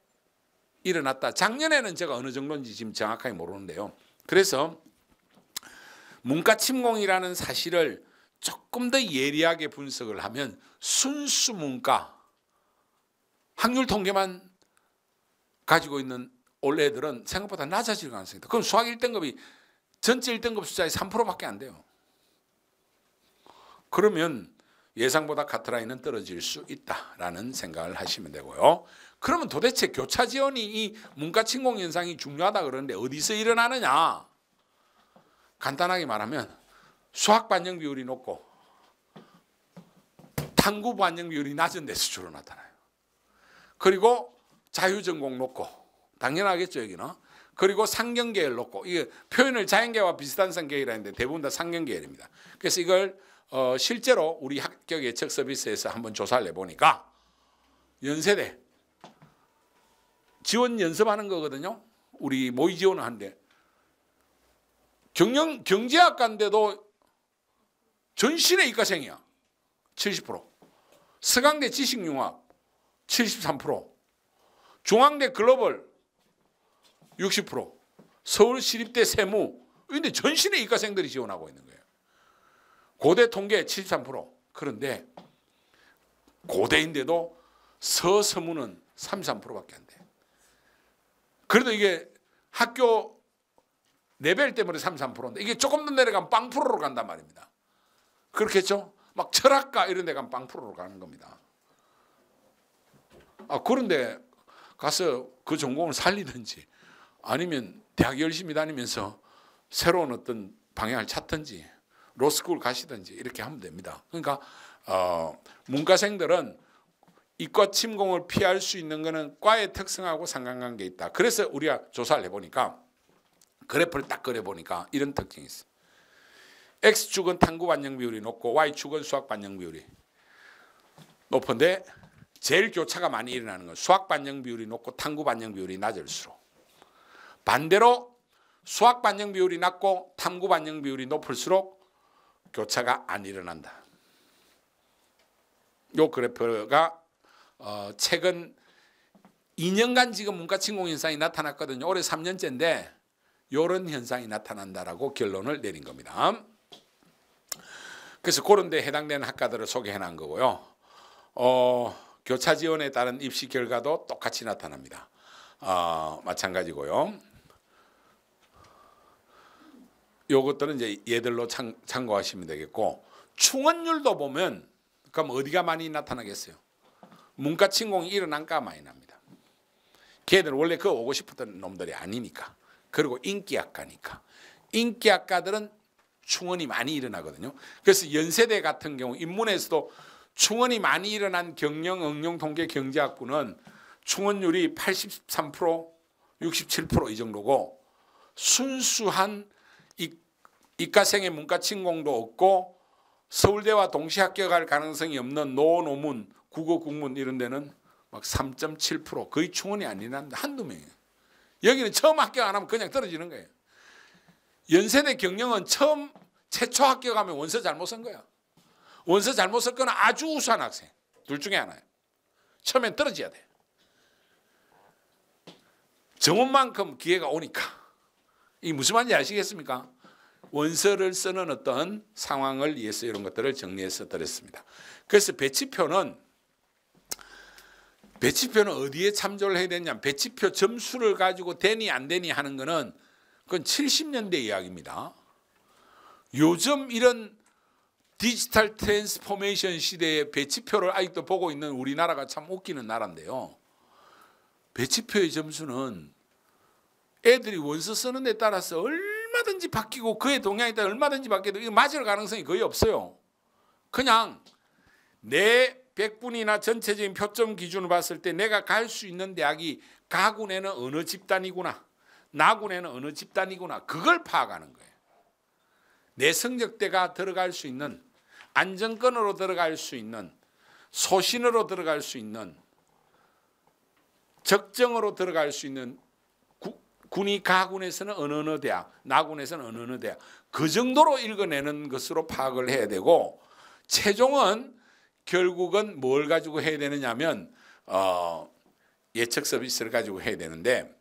일어났다. 작년에는 제가 어느 정도인지 지금 정확하게 모르는데요. 그래서 문과 침공이라는 사실을 조금 더 예리하게 분석을 하면 순수 문과 확률 통계만 가지고 있는 올해들은 생각보다 낮아질 가능성이 있다. 그럼 수학 1등급이 전체 1등급 숫자의 3%밖에 안 돼요. 그러면 예상보다 카트라인은 떨어질 수 있다라는 생각을 하시면 되고요. 그러면 도대체 교차 지원이 이 문과 침공 현상이 중요하다 그러는데 어디서 일어나느냐? 간단하게 말하면 수학 반영 비율이 높고 탐구 반영 비율이 낮은 데서 주로 나타나요. 그리고 자유전공 높고 당연하겠죠 여기는. 그리고 상경계열 높고 이게 표현을 자연계와 비슷한 성계열이라는데 대부분 다 상경계열입니다. 그래서 이걸 실제로 우리 합격 예측 서비스에서 한번 조사를 해보니까 연세대 지원 연습하는 거거든요. 우리 모의 지원을 하는데 경제학과인데도 전신의 이과생이야. 70%. 서강대 지식융합 73%. 중앙대 글로벌 60%. 서울시립대 세무. 근데 전신의 이과생들이 지원하고 있는 거예요. 고대 통계 73%. 그런데 고대인데도 서서무는 33%밖에 안 돼. 그래도 이게 학교 레벨 때문에 33%인데 이게 조금 더 내려가면 빵프로로 간단 말입니다. 그렇겠죠? 막 철학과 이런 데 가면 빵프로로 가는 겁니다. 그런데 가서 그 전공을 살리든지 아니면 대학 열심히 다니면서 새로운 어떤 방향을 찾든지 로스쿨 가시든지 이렇게 하면 됩니다. 그러니까 문과생들은 이과 침공을 피할 수 있는 것은 과의 특성하고 상관관계가 있다. 그래서 우리가 조사를 해보니까 그래프를 딱 그려보니까 이런 특징이 있어요. X축은 탐구 반영 비율이 높고 Y축은 수학 반영 비율이 높은데 제일 교차가 많이 일어나는 건 수학 반영 비율이 높고 탐구 반영 비율이 낮을수록, 반대로 수학 반영 비율이 낮고 탐구 반영 비율이 높을수록 교차가 안 일어난다. 이 그래프가 최근 2년간 지금 문과 침공 현상이 나타났거든요. 올해 3년째인데 이런 현상이 나타난다라고 결론을 내린 겁니다. 그래서 그런 데 해당되는 학과들을 소개해 놓은 거고요. 교차 지원에 따른 입시 결과도 똑같이 나타납니다. 마찬가지고요. 요것들은 이제 얘들로 참고하시면 되겠고, 충원율도 보면 그럼 어디가 많이 나타나겠어요? 문과 침공이 일어난가 많이 납니다. 걔들은 원래 그 오고 싶었던 놈들이 아니니까. 그리고 인기학과니까. 인기학과들은 충원이 많이 일어나거든요. 그래서 연세대 같은 경우 인문에서도 충원이 많이 일어난 경영, 응용, 통계, 경제학부는 충원율이 83%, 67% 이 정도고, 순수한 이과생의 문과 침공도 없고 서울대와 동시 합격할 가능성이 없는 노노문, 국어, 국문 이런 데는 막 3.7%, 거의 충원이 안 일어난다. 한두 명이에요. 여기는 처음 합격 안 하면 그냥 떨어지는 거예요. 연세대 경영은 최초 합격하면 원서 잘못 쓴 거야. 원서 잘못 썼거나 아주 우수한 학생. 둘 중에 하나예요. 처음엔 떨어져야 돼. 정원만큼 기회가 오니까. 이게 무슨 말인지 아시겠습니까? 원서를 쓰는 어떤 상황을 위해서 이런 것들을 정리해서 드렸습니다. 그래서 배치표는 어디에 참조를 해야 되냐면, 배치표 점수를 가지고 되니 안 되니 하는 거는 그건 70년대 이야기입니다. 요즘 이런 디지털 트랜스포메이션 시대에 배치표를 아직도 보고 있는 우리나라가 참 웃기는 나라인데요. 배치표의 점수는 애들이 원서 쓰는 데 따라서 얼마든지 바뀌고 그의 동향에 따라 얼마든지 바뀌어도 이거 맞을 가능성이 거의 없어요. 그냥 내 100분이나 전체적인 표점 기준을 봤을 때 내가 갈 수 있는 대학이 가군에는 어느 집단이구나, 나군에는 어느 집단이구나, 그걸 파악하는 거예요. 내 성적대가 들어갈 수 있는, 안정권으로 들어갈 수 있는, 소신으로 들어갈 수 있는 적정으로 들어갈 수 있는 군이 가군에서는 어느 대학, 나군에서는 어느 대학 그 정도로 읽어내는 것으로 파악을 해야 되고 최종은 결국은 뭘 가지고 해야 되느냐면 예측 서비스를 가지고 해야 되는데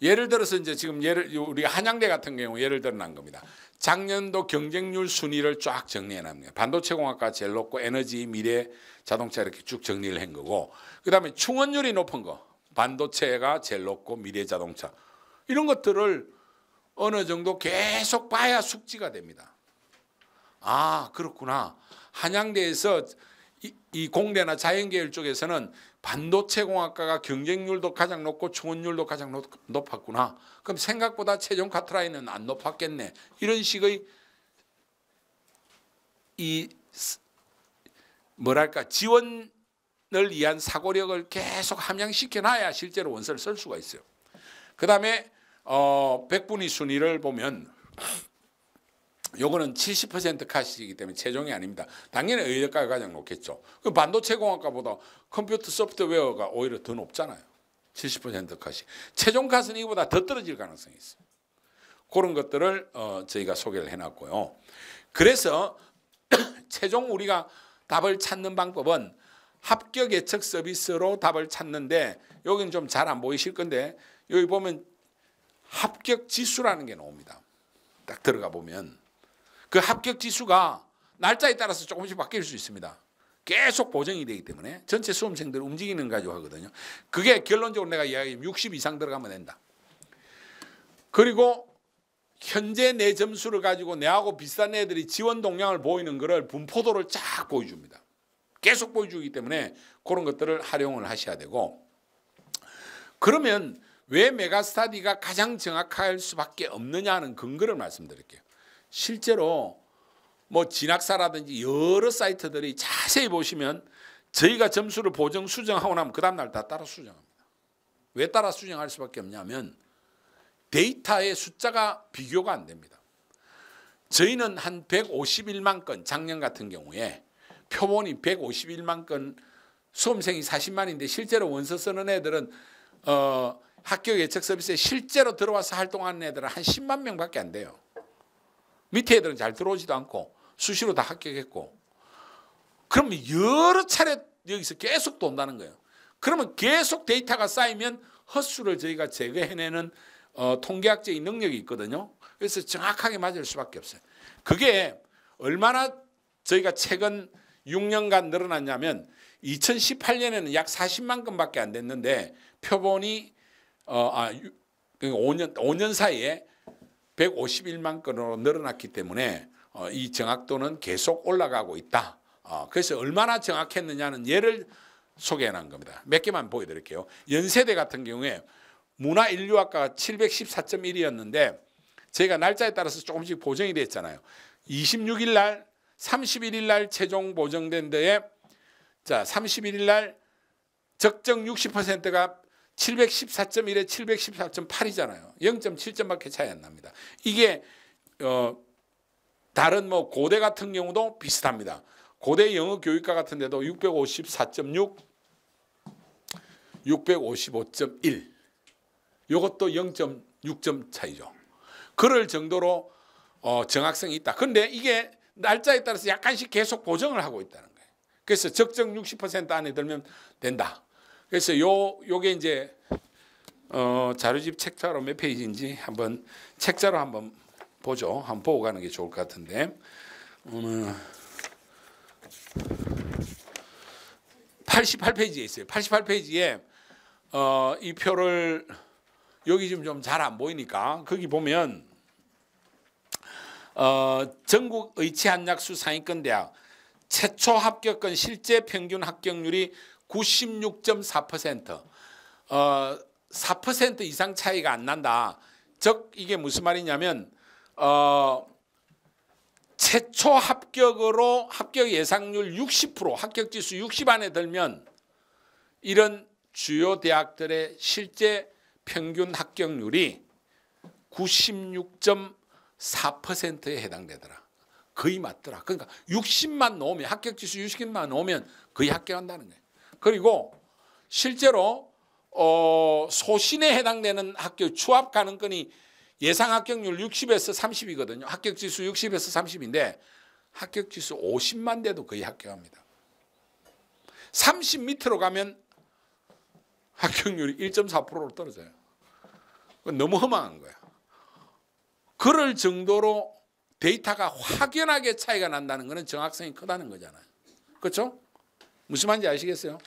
예를 들어서 이제 지금 우리 한양대 같은 경우 예를 들어 난 겁니다. 작년도 경쟁률 순위를 쫙 정리해 놨습니다. 반도체공학과 제일 높고 에너지, 미래, 자동차 이렇게 쭉 정리를 한 거고 그다음에 충원율이 높은 거 반도체가 제일 높고 미래 자동차 이런 것들을 어느 정도 계속 봐야 숙지가 됩니다. 아 그렇구나. 한양대에서 이 공대나 자연계열 쪽에서는 반도체공학과가 경쟁률도 가장 높고 충원율도 가장 높았구나. 그럼 생각보다 최종 카트라인은 안 높았겠네. 이런 식의 이 뭐랄까 지원을 위한 사고력을 계속 함양시켜 놔야 실제로 원서를 쓸 수가 있어요. 그 다음에 백분위 순위를 보면 요거는 70% 컷이기 때문에 최종이 아닙니다. 당연히 의대과가 가장 높겠죠. 그 반도체공학과보다 컴퓨터 소프트웨어가 오히려 더 높잖아요. 70% 컷이. 최종 컷은 이거보다 더 떨어질 가능성이 있어요. 그런 것들을 저희가 소개를 해놨고요. 그래서 최종 우리가 답을 찾는 방법은 합격 예측 서비스로 답을 찾는데 여기는 좀 잘 안 보이실 건데 여기 보면 합격 지수라는 게 나옵니다. 딱 들어가 보면 그 합격 지수가 날짜에 따라서 조금씩 바뀔 수 있습니다. 계속 보정이 되기 때문에 전체 수험생들 움직이는 가지고 하거든요. 그게 결론적으로 내가 이야기하면 60 이상 들어가면 된다. 그리고 현재 내 점수를 가지고 내하고 비슷한 애들이 지원 동향을 보이는 거를 분포도를 쫙 보여줍니다. 계속 보여주기 때문에 그런 것들을 활용을 하셔야 되고 그러면 왜 메가스터디가 가장 정확할 수밖에 없느냐는 근거를 말씀드릴게요. 실제로 뭐 진학사라든지 여러 사이트들이 자세히 보시면 저희가 점수를 보정 수정하고 나면 그 다음날 다 따라 수정합니다. 왜 따라 수정할 수밖에 없냐면 데이터의 숫자가 비교가 안 됩니다. 저희는 한 151만 건 작년 같은 경우에 표본이 151만 건 수험생이 40만인데 실제로 원서 쓰는 애들은 합격 예측 서비스에 실제로 들어와서 활동하는 애들은 한 10만 명밖에 안 돼요. 밑에 애들은 잘 들어오지도 않고 수시로 다 합격했고 그러면 여러 차례 여기서 계속 돈다는 거예요. 그러면 계속 데이터가 쌓이면 헛수를 저희가 제거해내는 통계학적인 능력이 있거든요. 그래서 정확하게 맞을 수밖에 없어요. 그게 얼마나 저희가 최근 6년간 늘어났냐면 2018년에는 약 40만 건밖에 안 됐는데 표본이 5년 사이에 151만 건으로 늘어났기 때문에 이 정확도는 계속 올라가고 있다. 그래서 얼마나 정확했느냐는 예를 소개해 놓은 겁니다. 몇 개만 보여드릴게요. 연세대 같은 경우에 문화인류학과가 714.1이었는데 저희가 날짜에 따라서 조금씩 보정이 됐잖아요. 26일 날, 31일 날 최종 보정된 데에 자 31일 날 적정 60%가 714.1에 714.8이잖아요. 0.7점밖에 차이 안 납니다. 이게 다른 뭐 고대 같은 경우도 비슷합니다. 고대 영어 교육과 같은 데도 654.6, 655.1 이것도 0.6점 차이죠. 그럴 정도로 정확성이 있다. 그런데 이게 날짜에 따라서 약간씩 계속 보정을 하고 있다는 거예요. 그래서 적정 60% 안에 들면 된다. 그래서 요게 이제 자료집 책자로 몇 페이지인지 한번 책자로 한번 보죠. 한번 보고 가는 게 좋을 것 같은데 88페이지에 있어요. 88페이지에 이 표를 여기 좀 잘 안 보이니까 거기 보면 전국 의치한약수 상위권 대학 최초 합격권 실제 평균 합격률이 96.4%. 4% 이상 차이가 안 난다. 즉 이게 무슨 말이냐면 최초 합격으로 합격 예상률 60% 합격 지수 60 안에 들면 이런 주요 대학들의 실제 평균 합격률이 96.4%에 해당되더라. 거의 맞더라. 그러니까 60만 넣으면 합격 지수 60만 넣으면 거의 합격한다는 거예요. 그리고 실제로 소신에 해당되는 학교 추합 가능권이 예상 합격률 60에서 30이거든요. 합격 지수 60에서 30인데 합격 지수 50만 대도 거의 합격합니다. 30 밑으로 가면 합격률이 1.4%로 떨어져요. 너무 허망한 거야. 그럴 정도로 데이터가 확연하게 차이가 난다는 것은 정확성이 크다는 거잖아요. 그렇죠? 무슨 말인지 아시겠어요?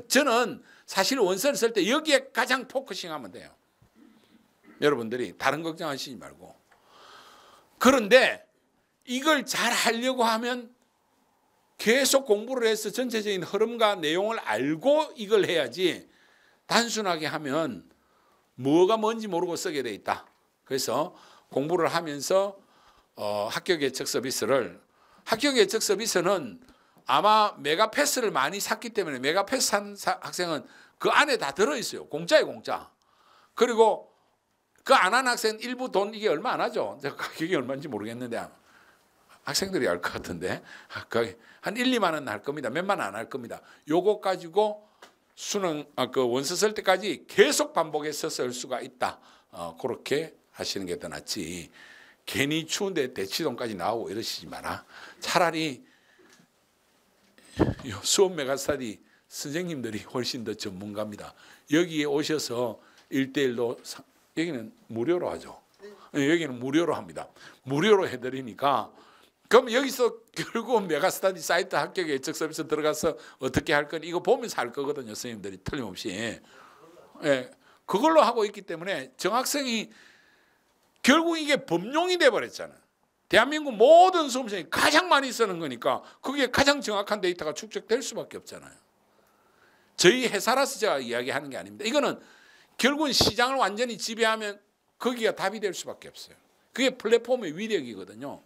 저는 사실 원서를 쓸 때 여기에 가장 포커싱하면 돼요. 여러분들이 다른 걱정하시지 말고. 그런데 이걸 잘 하려고 하면 계속 공부를 해서 전체적인 흐름과 내용을 알고 이걸 해야지 단순하게 하면 뭐가 뭔지 모르고 쓰게 돼 있다. 그래서 공부를 하면서 학교 개척 서비스를, 학교 개척 서비스는 아마 메가패스를 많이 샀기 때문에 메가패스 산 학생은 그 안에 다 들어있어요. 공짜예요, 공짜. 그리고 그 안 한 학생 일부 돈 이게 얼마 안 하죠. 제가 가격이 얼마인지 모르겠는데 학생들이 알 것 같은데 한 1, 2만 원 할 겁니다. 몇만 원 안 할 겁니다. 요거 가지고 수능 그 원서 쓸 때까지 계속 반복해서 쓸 수가 있다. 그렇게 하시는 게 더 낫지. 괜히 추운데 대치동까지 나오고 이러시지 마라. 차라리 수업 메가스터디 선생님들이 훨씬 더 전문가입니다. 여기에 오셔서 1대1로 여기는 무료로 하죠. 여기는 무료로 합니다. 무료로 해드리니까 그럼 여기서 결국 메가스터디 사이트 합격 예측 서비스 들어가서 어떻게 할 건 이거 보면서 할 거거든요. 선생님들이 틀림없이. 예, 그걸로 하고 있기 때문에 정학생이 결국 이게 법용이 돼버렸잖아요. 대한민국 모든 수험생이 가장 많이 쓰는 거니까 그게 가장 정확한 데이터가 축적될 수밖에 없잖아요. 저희 회사라서 제가 이야기하는 게 아닙니다. 이거는 결국은 시장을 완전히 지배하면 거기가 답이 될 수밖에 없어요. 그게 플랫폼의 위력이거든요.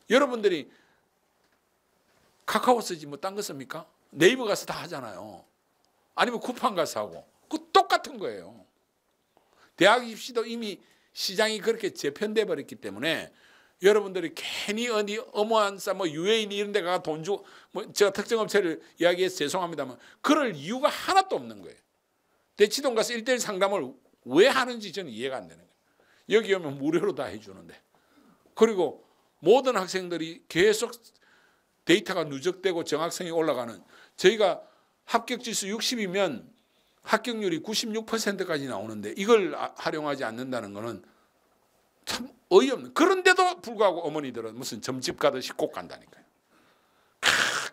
여러분들이 카카오 쓰지 뭐 딴 거 씁니까? 네이버 가서 다 하잖아요. 아니면 쿠팡 가서 하고. 그 똑같은 거예요. 대학 입시도 이미 시장이 그렇게 재편돼 버렸기 때문에 여러분들이 괜히 어디 어머한 뭐 유해인 이런 데 가서 돈 주고 뭐 제가 특정 업체를 이야기해서 죄송합니다만 그럴 이유가 하나도 없는 거예요. 대치동 가서 1대1 상담을 왜 하는지 저는 이해가 안 되는 거예요. 여기 오면 무료로 다 해주는데. 그리고 모든 학생들이 계속 데이터가 누적되고 정확성이 올라가는, 저희가 합격 지수 60이면 합격률이 96%까지 나오는데 이걸 활용하지 않는다는 것은 참 어이없는. 그런데도 불구하고 어머니들은 무슨 점집 가듯이 꼭 간다니까요.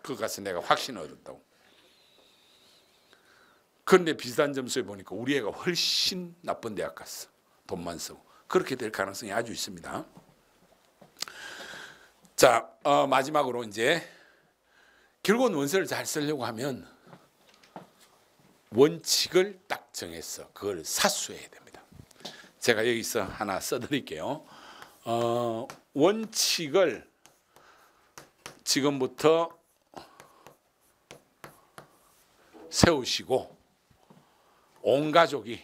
그거 가서 내가 확신을 얻었다고. 그런데 비슷한 점수에 보니까 우리 애가 훨씬 나쁜 대학 갔어. 돈만 쓰고. 그렇게 될 가능성이 아주 있습니다. 자, 마지막으로 이제 결국은 원서를 잘 쓰려고 하면 원칙을 딱 정해서 그걸 사수해야 됩니다. 제가 여기서 하나 써드릴게요. 원칙을 지금부터 세우시고 온 가족이,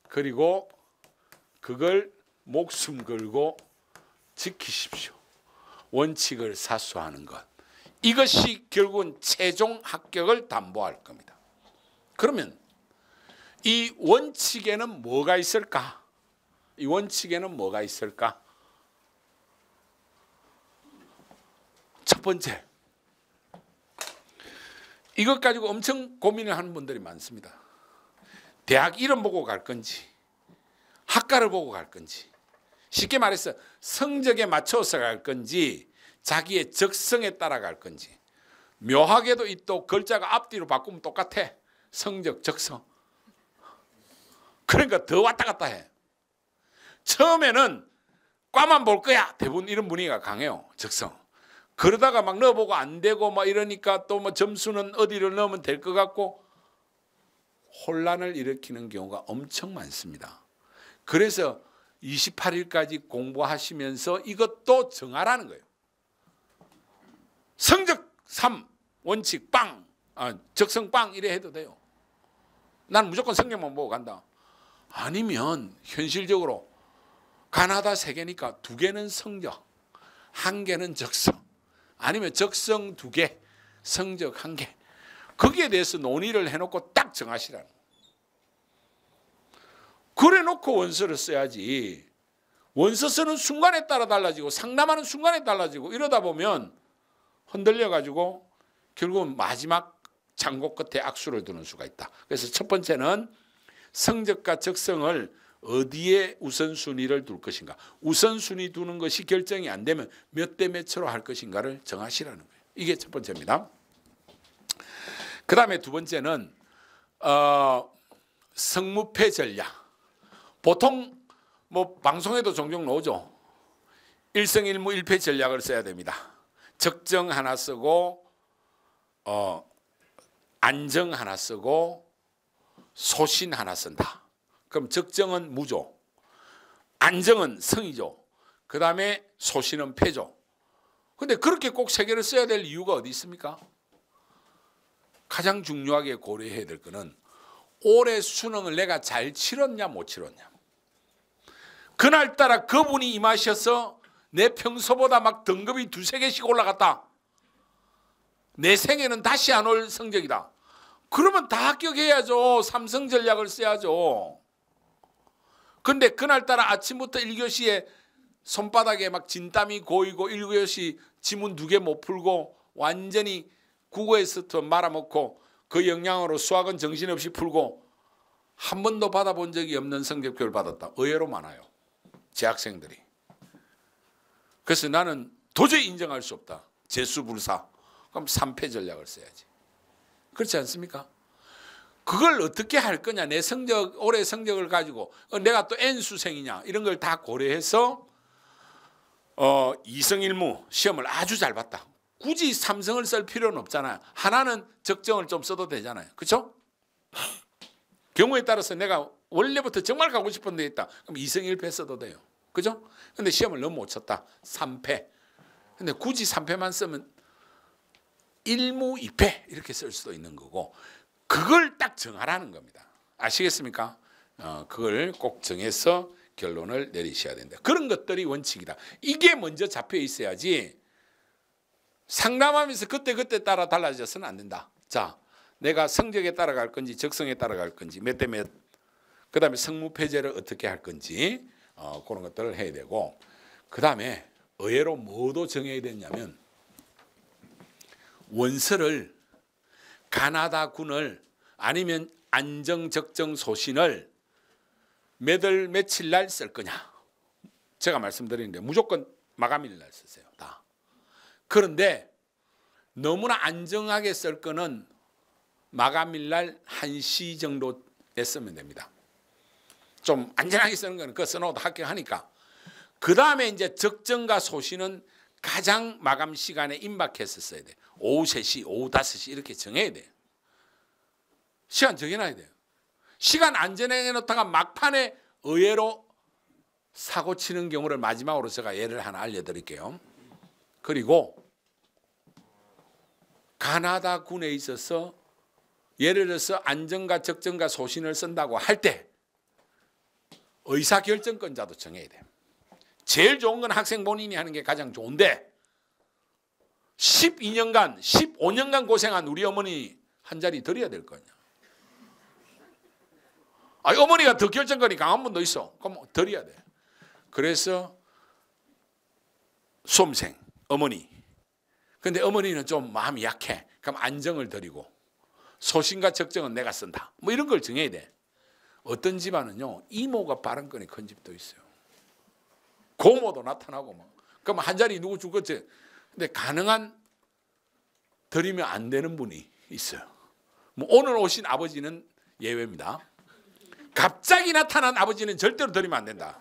그리고 그걸 목숨 걸고 지키십시오. 원칙을 사수하는 것. 이것이 결국은 최종 합격을 담보할 겁니다. 그러면 이 원칙에는 뭐가 있을까? 이 원칙에는 뭐가 있을까? 첫 번째, 이것 가지고 엄청 고민을 하는 분들이 많습니다. 대학 이름 보고 갈 건지 학과를 보고 갈 건지, 쉽게 말해서 성적에 맞춰서 갈 건지 자기의 적성에 따라 갈 건지. 묘하게도 이 또 글자가 앞뒤로 바꾸면 똑같아. 성적, 적성. 그러니까 더 왔다 갔다 해. 처음에는 과만 볼 거야. 대부분 이런 분위기가 강해요. 적성. 그러다가 막 넣어보고 안 되고 막 이러니까 또 뭐 점수는 어디를 넣으면 될 것 같고 혼란을 일으키는 경우가 엄청 많습니다. 그래서 28일까지 공부하시면서 이것도 정하라는 거예요. 성적 3, 원칙 빵, 적성 빵 이래 해도 돼요. 나는 무조건 성적만 보고 간다. 아니면 현실적으로 가나다 3개니까 2개는 성적, 1개는 적성, 아니면 적성 2개, 성적 1개. 거기에 대해서 논의를 해놓고 딱 정하시라는 거예요. 그래 놓고 원서를 써야지. 원서 쓰는 순간에 따라 달라지고 상담하는 순간에 달라지고 이러다 보면 흔들려 가지고 결국은 마지막 장고 끝에 악수를 두는 수가 있다. 그래서 첫 번째는 성적과 적성을 어디에 우선순위를 둘 것인가. 우선순위 두는 것이 결정이 안 되면 몇 대 몇으로 할 것인가를 정하시라는 거예요. 이게 첫 번째입니다. 그 다음에 두 번째는 성무패 전략. 보통 뭐 방송에도 종종 나오죠. 일성일무 일패 전략을 써야 됩니다. 적정 하나 쓰고 안정 하나 쓰고 소신 하나 쓴다. 그럼 적정은 무죠. 안정은 성이죠. 그 다음에 소신은 패죠. 근데 그렇게 꼭 세 개를 써야 될 이유가 어디 있습니까? 가장 중요하게 고려해야 될 거는 올해 수능을 내가 잘 치렀냐 못 치렀냐. 그날따라 그분이 임하셔서 내 평소보다 막 등급이 두세 개씩 올라갔다. 내 생에는 다시 안 올 성적이다. 그러면 다 합격해야죠. 삼성 전략을 써야죠. 근데 그날따라 아침부터 1교시에 손바닥에 막 진땀이 고이고 1교시 지문 2개 못 풀고 완전히 국어에서부터 말아먹고 그 영향으로 수학은 정신없이 풀고 한 번도 받아본 적이 없는 성적표를 받았다. 의외로 많아요. 제 학생들이. 그래서 나는 도저히 인정할 수 없다. 재수불사. 그럼 3패 전략을 써야지. 그렇지 않습니까? 그걸 어떻게 할 거냐. 내 성적, 올해 성적을 가지고 내가 또 N수생이냐 이런 걸 다 고려해서 이성일무 시험을 아주 잘 봤다. 굳이 삼성을 쓸 필요는 없잖아요. 하나는 적정을 좀 써도 되잖아요. 그렇죠? 경우에 따라서 내가 원래부터 정말 가고 싶은 데 있다. 그럼 이성일패 써도 돼요. 그죠? 근데 시험을 너무 못 쳤다. 3패. 근데 굳이 3패만 쓰면 1무 2패 이렇게 쓸 수도 있는 거고 그걸 딱 정하라는 겁니다. 아시겠습니까? 그걸 꼭 정해서 결론을 내리셔야 된다. 그런 것들이 원칙이다. 이게 먼저 잡혀 있어야지 상담하면서 그때 따라 달라져서는 안 된다. 자, 내가 성적에 따라갈 건지 적성에 따라갈 건지 몇 대 몇, 그 다음에 성무패제를 어떻게 할 건지 그런 것들을 해야 되고 그 다음에 의외로 뭐도 정해야 되냐면 원서를 가나다군을 아니면 안정, 적정, 소신을 몇 월 며칠 날 쓸 거냐. 제가 말씀드리는데 무조건 마감일 날 쓰세요. 다. 그런데 너무나 안정하게 쓸 거는 마감일 날 1시 정도에 쓰면 됩니다. 좀 안전하게 쓰는 거는 그거 써놓아도 합격하니까. 그 다음에 이제 적정과 소신은 가장 마감 시간에 임박해서 써야 돼요. 오후 3시, 오후 5시 이렇게 정해야 돼요. 시간 정해놔야 돼요. 시간 안 정해놓다가 막판에 의외로 사고 치는 경우를 마지막으로 제가 예를 하나 알려드릴게요. 그리고 가나다군에 있어서 예를 들어서 안정과 적정과 소신을 쓴다고 할 때 의사결정권자도 정해야 돼요. 제일 좋은 건 학생 본인이 하는 게 가장 좋은데 12년간 15년간 고생한 우리 어머니 한 자리 드려야 될 거 아니야. 어머니가 더 결정권이 강한 분도 있어. 그럼 드려야 돼. 그래서 수험생 어머니. 근데 어머니는 좀 마음이 약해. 그럼 안정을 드리고 소신과 적정은 내가 쓴다. 뭐 이런 걸 정해야 돼. 어떤 집안은요 이모가 발언권이 큰 집도 있어요. 고모도 나타나고 막. 그럼 한 자리 누구 줄 거지? 근데 가능한 드리면 안 되는 분이 있어요. 뭐 오늘 오신 아버지는 예외입니다. 갑자기 나타난 아버지는 절대로 드리면 안 된다.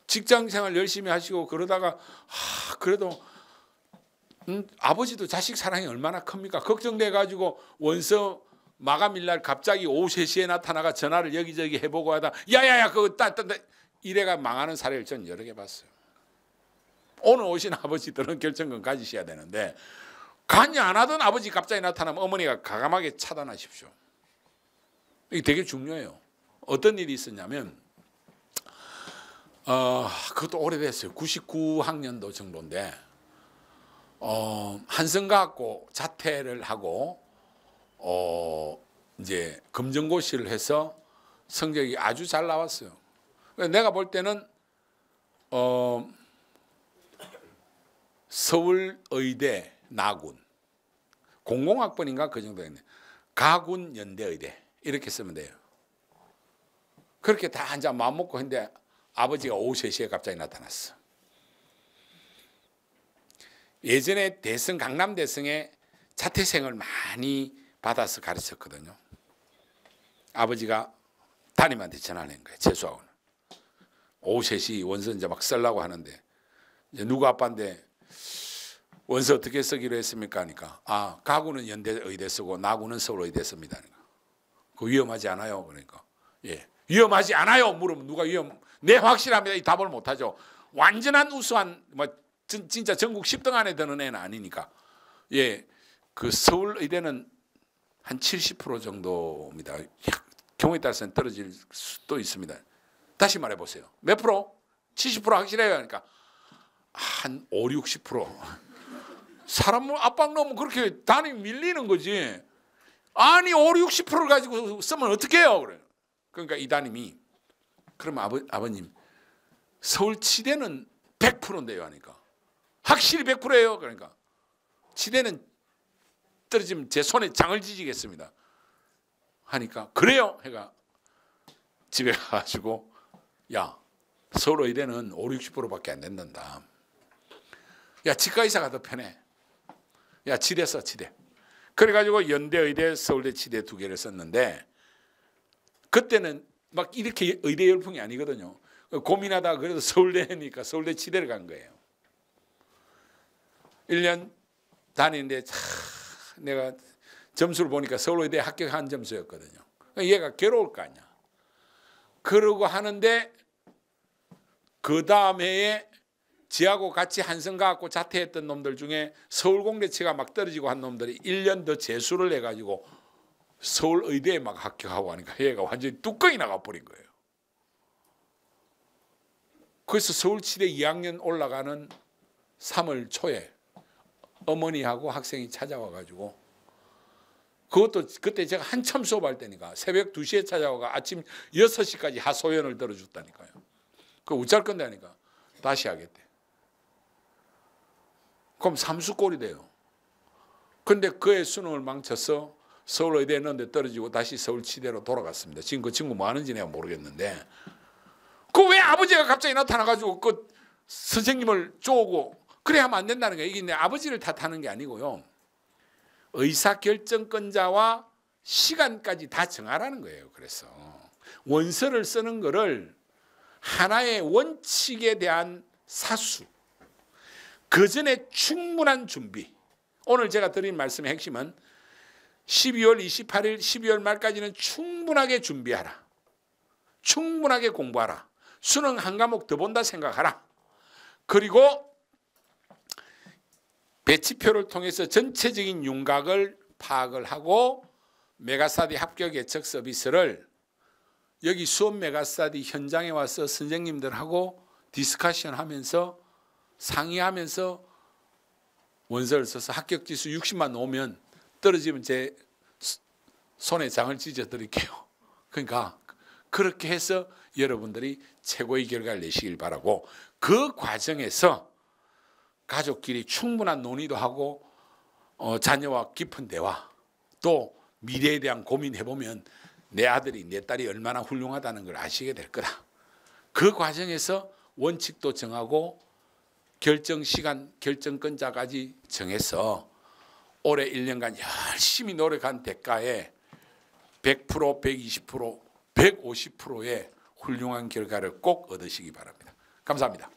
직장생활 열심히 하시고 그러다가 그래도 아버지도 자식 사랑이 얼마나 큽니까? 걱정돼가지고 원서 마감일날 갑자기 오후 3시에 나타나가 전화를 여기저기 해보고 하다 야야야 그거 이래가 망하는 사례를 전 여러 개 봤어요. 오늘 오신 아버지들은 결정권 가지셔야 되는데 관여 안 하던 아버지 갑자기 나타나면 어머니가 가감하게 차단하십시오. 이게 되게 중요해요. 어떤 일이 있었냐면 그것도 오래됐어요. 99학년도 정도인데 한성과학고 자퇴를 하고 이제 검정고시를 해서 성적이 아주 잘 나왔어요. 내가 볼 때는 서울의대 나군 공공학번인가 그 정도 있네. 가군 연대의대 이렇게 쓰면 돼요. 그렇게 다 한잔 마음 먹고 했는데 아버지가 오후 3시에 갑자기 나타났어. 예전에 대성 강남 대성에 자퇴생을 많이 받아서 가르쳤거든요. 아버지가 담임한테 전화를 한 거예요. 재수학원. 오후 3시 원서 이제 막 쓰려고 하는데 이제 누가 아빠인데 원서 어떻게 쓰기로 했습니까? 하니까 가구는 연대의대 쓰고 나구는 서울의대 씁니다. 그거 위험하지 않아요? 그러니까 예, 위험하지 않아요. 물으면 누가 네 확실합니다. 이 답을 못하죠. 완전한 우수한 진짜 전국 10등 안에 드는 애는 아니니까. 예, 그 서울의대는 한 70% 정도입니다. 경우에 따라서는 떨어질 수도 있습니다. 다시 말해보세요. 몇 프로? 70% 확실해요. 그러니까 한 5, 60%. 사람 압박 넣으면 그렇게 단위 밀리는 거지. 아니 5, 60%를 가지고 쓰면 어떻게 해요? 그래요. 그러니까 이 담임이 그럼 아버님 서울치대는 100%인데요 하니까 확실히 100%예요. 그러니까 치대는 떨어지면 제 손에 장을 지지겠습니다 하니까 그래요 해가 집에 가가지고 야 서울의대는 5, 60%밖에 안 된단다. 야 치과의사가 더 편해. 야 치대 써 치대. 그래가지고 연대의대 서울대 치대 2개를 썼는데 그때는 막 이렇게 의대 열풍이 아니거든요. 고민하다가 그래도 서울대니까 서울대 치대를 간 거예요. 1년 다니는데 내가 점수를 보니까 서울의대 합격한 점수였거든요. 얘가 괴로울 거 아니야. 그러고 하는데 그 다음 해에 지하고 같이 한성과학고 자퇴했던 놈들 중에 서울공대치가 막 떨어지고 한 놈들이 1년 더 재수를 해가지고 서울의대에 막 합격하고 하니까 얘가 완전히 뚜껑이 나가버린 거예요. 그래서 서울치대 2학년 올라가는 3월 초에 어머니하고 학생이 찾아와가지고 그것도 그때 제가 한참 수업할 때니까 새벽 2시에 찾아와가 아침 6시까지 하소연을 들어줬다니까요. 그거 어쩔 건데 하니까 다시 하겠대. 그럼 삼수꼴이 돼요. 근데 그의 수능을 망쳐서 서울의대에 넣는데 떨어지고 다시 서울치대로 돌아갔습니다. 지금 그 친구 뭐 하는지 내가 모르겠는데 그 왜 아버지가 갑자기 나타나가지고 그 선생님을 쪼고 그래 하면 안 된다는 거예요. 이게 내 아버지를 탓하는 게 아니고요. 의사결정권자와 시간까지 다 정하라는 거예요. 그래서 원서를 쓰는 거를 하나의 원칙에 대한 사수, 그 전에 충분한 준비. 오늘 제가 드린 말씀의 핵심은 12월 28일 12월 말까지는 충분하게 준비하라. 충분하게 공부하라. 수능 한 과목 더 본다 생각하라. 그리고 배치표를 통해서 전체적인 윤곽을 파악을 하고 메가스터디 합격 예측 서비스를 여기 수업 메가스터디 현장에 와서 선생님들하고 디스커션 하면서 상의하면서 원서를 써서 합격 지수 60만 오면 떨어지면 제 손에 장을 찢어 드릴게요. 그러니까 그렇게 해서 여러분들이 최고의 결과를 내시길 바라고 그 과정에서 가족끼리 충분한 논의도 하고 자녀와 깊은 대화 또 미래에 대한 고민해보면 내 아들이 내 딸이 얼마나 훌륭하다는 걸 아시게 될 거다. 그 과정에서 원칙도 정하고 결정시간, 결정권자까지 정해서 올해 1년간 열심히 노력한 대가에 100%, 120%, 150%의 훌륭한 결과를 꼭 얻으시기 바랍니다. 감사합니다.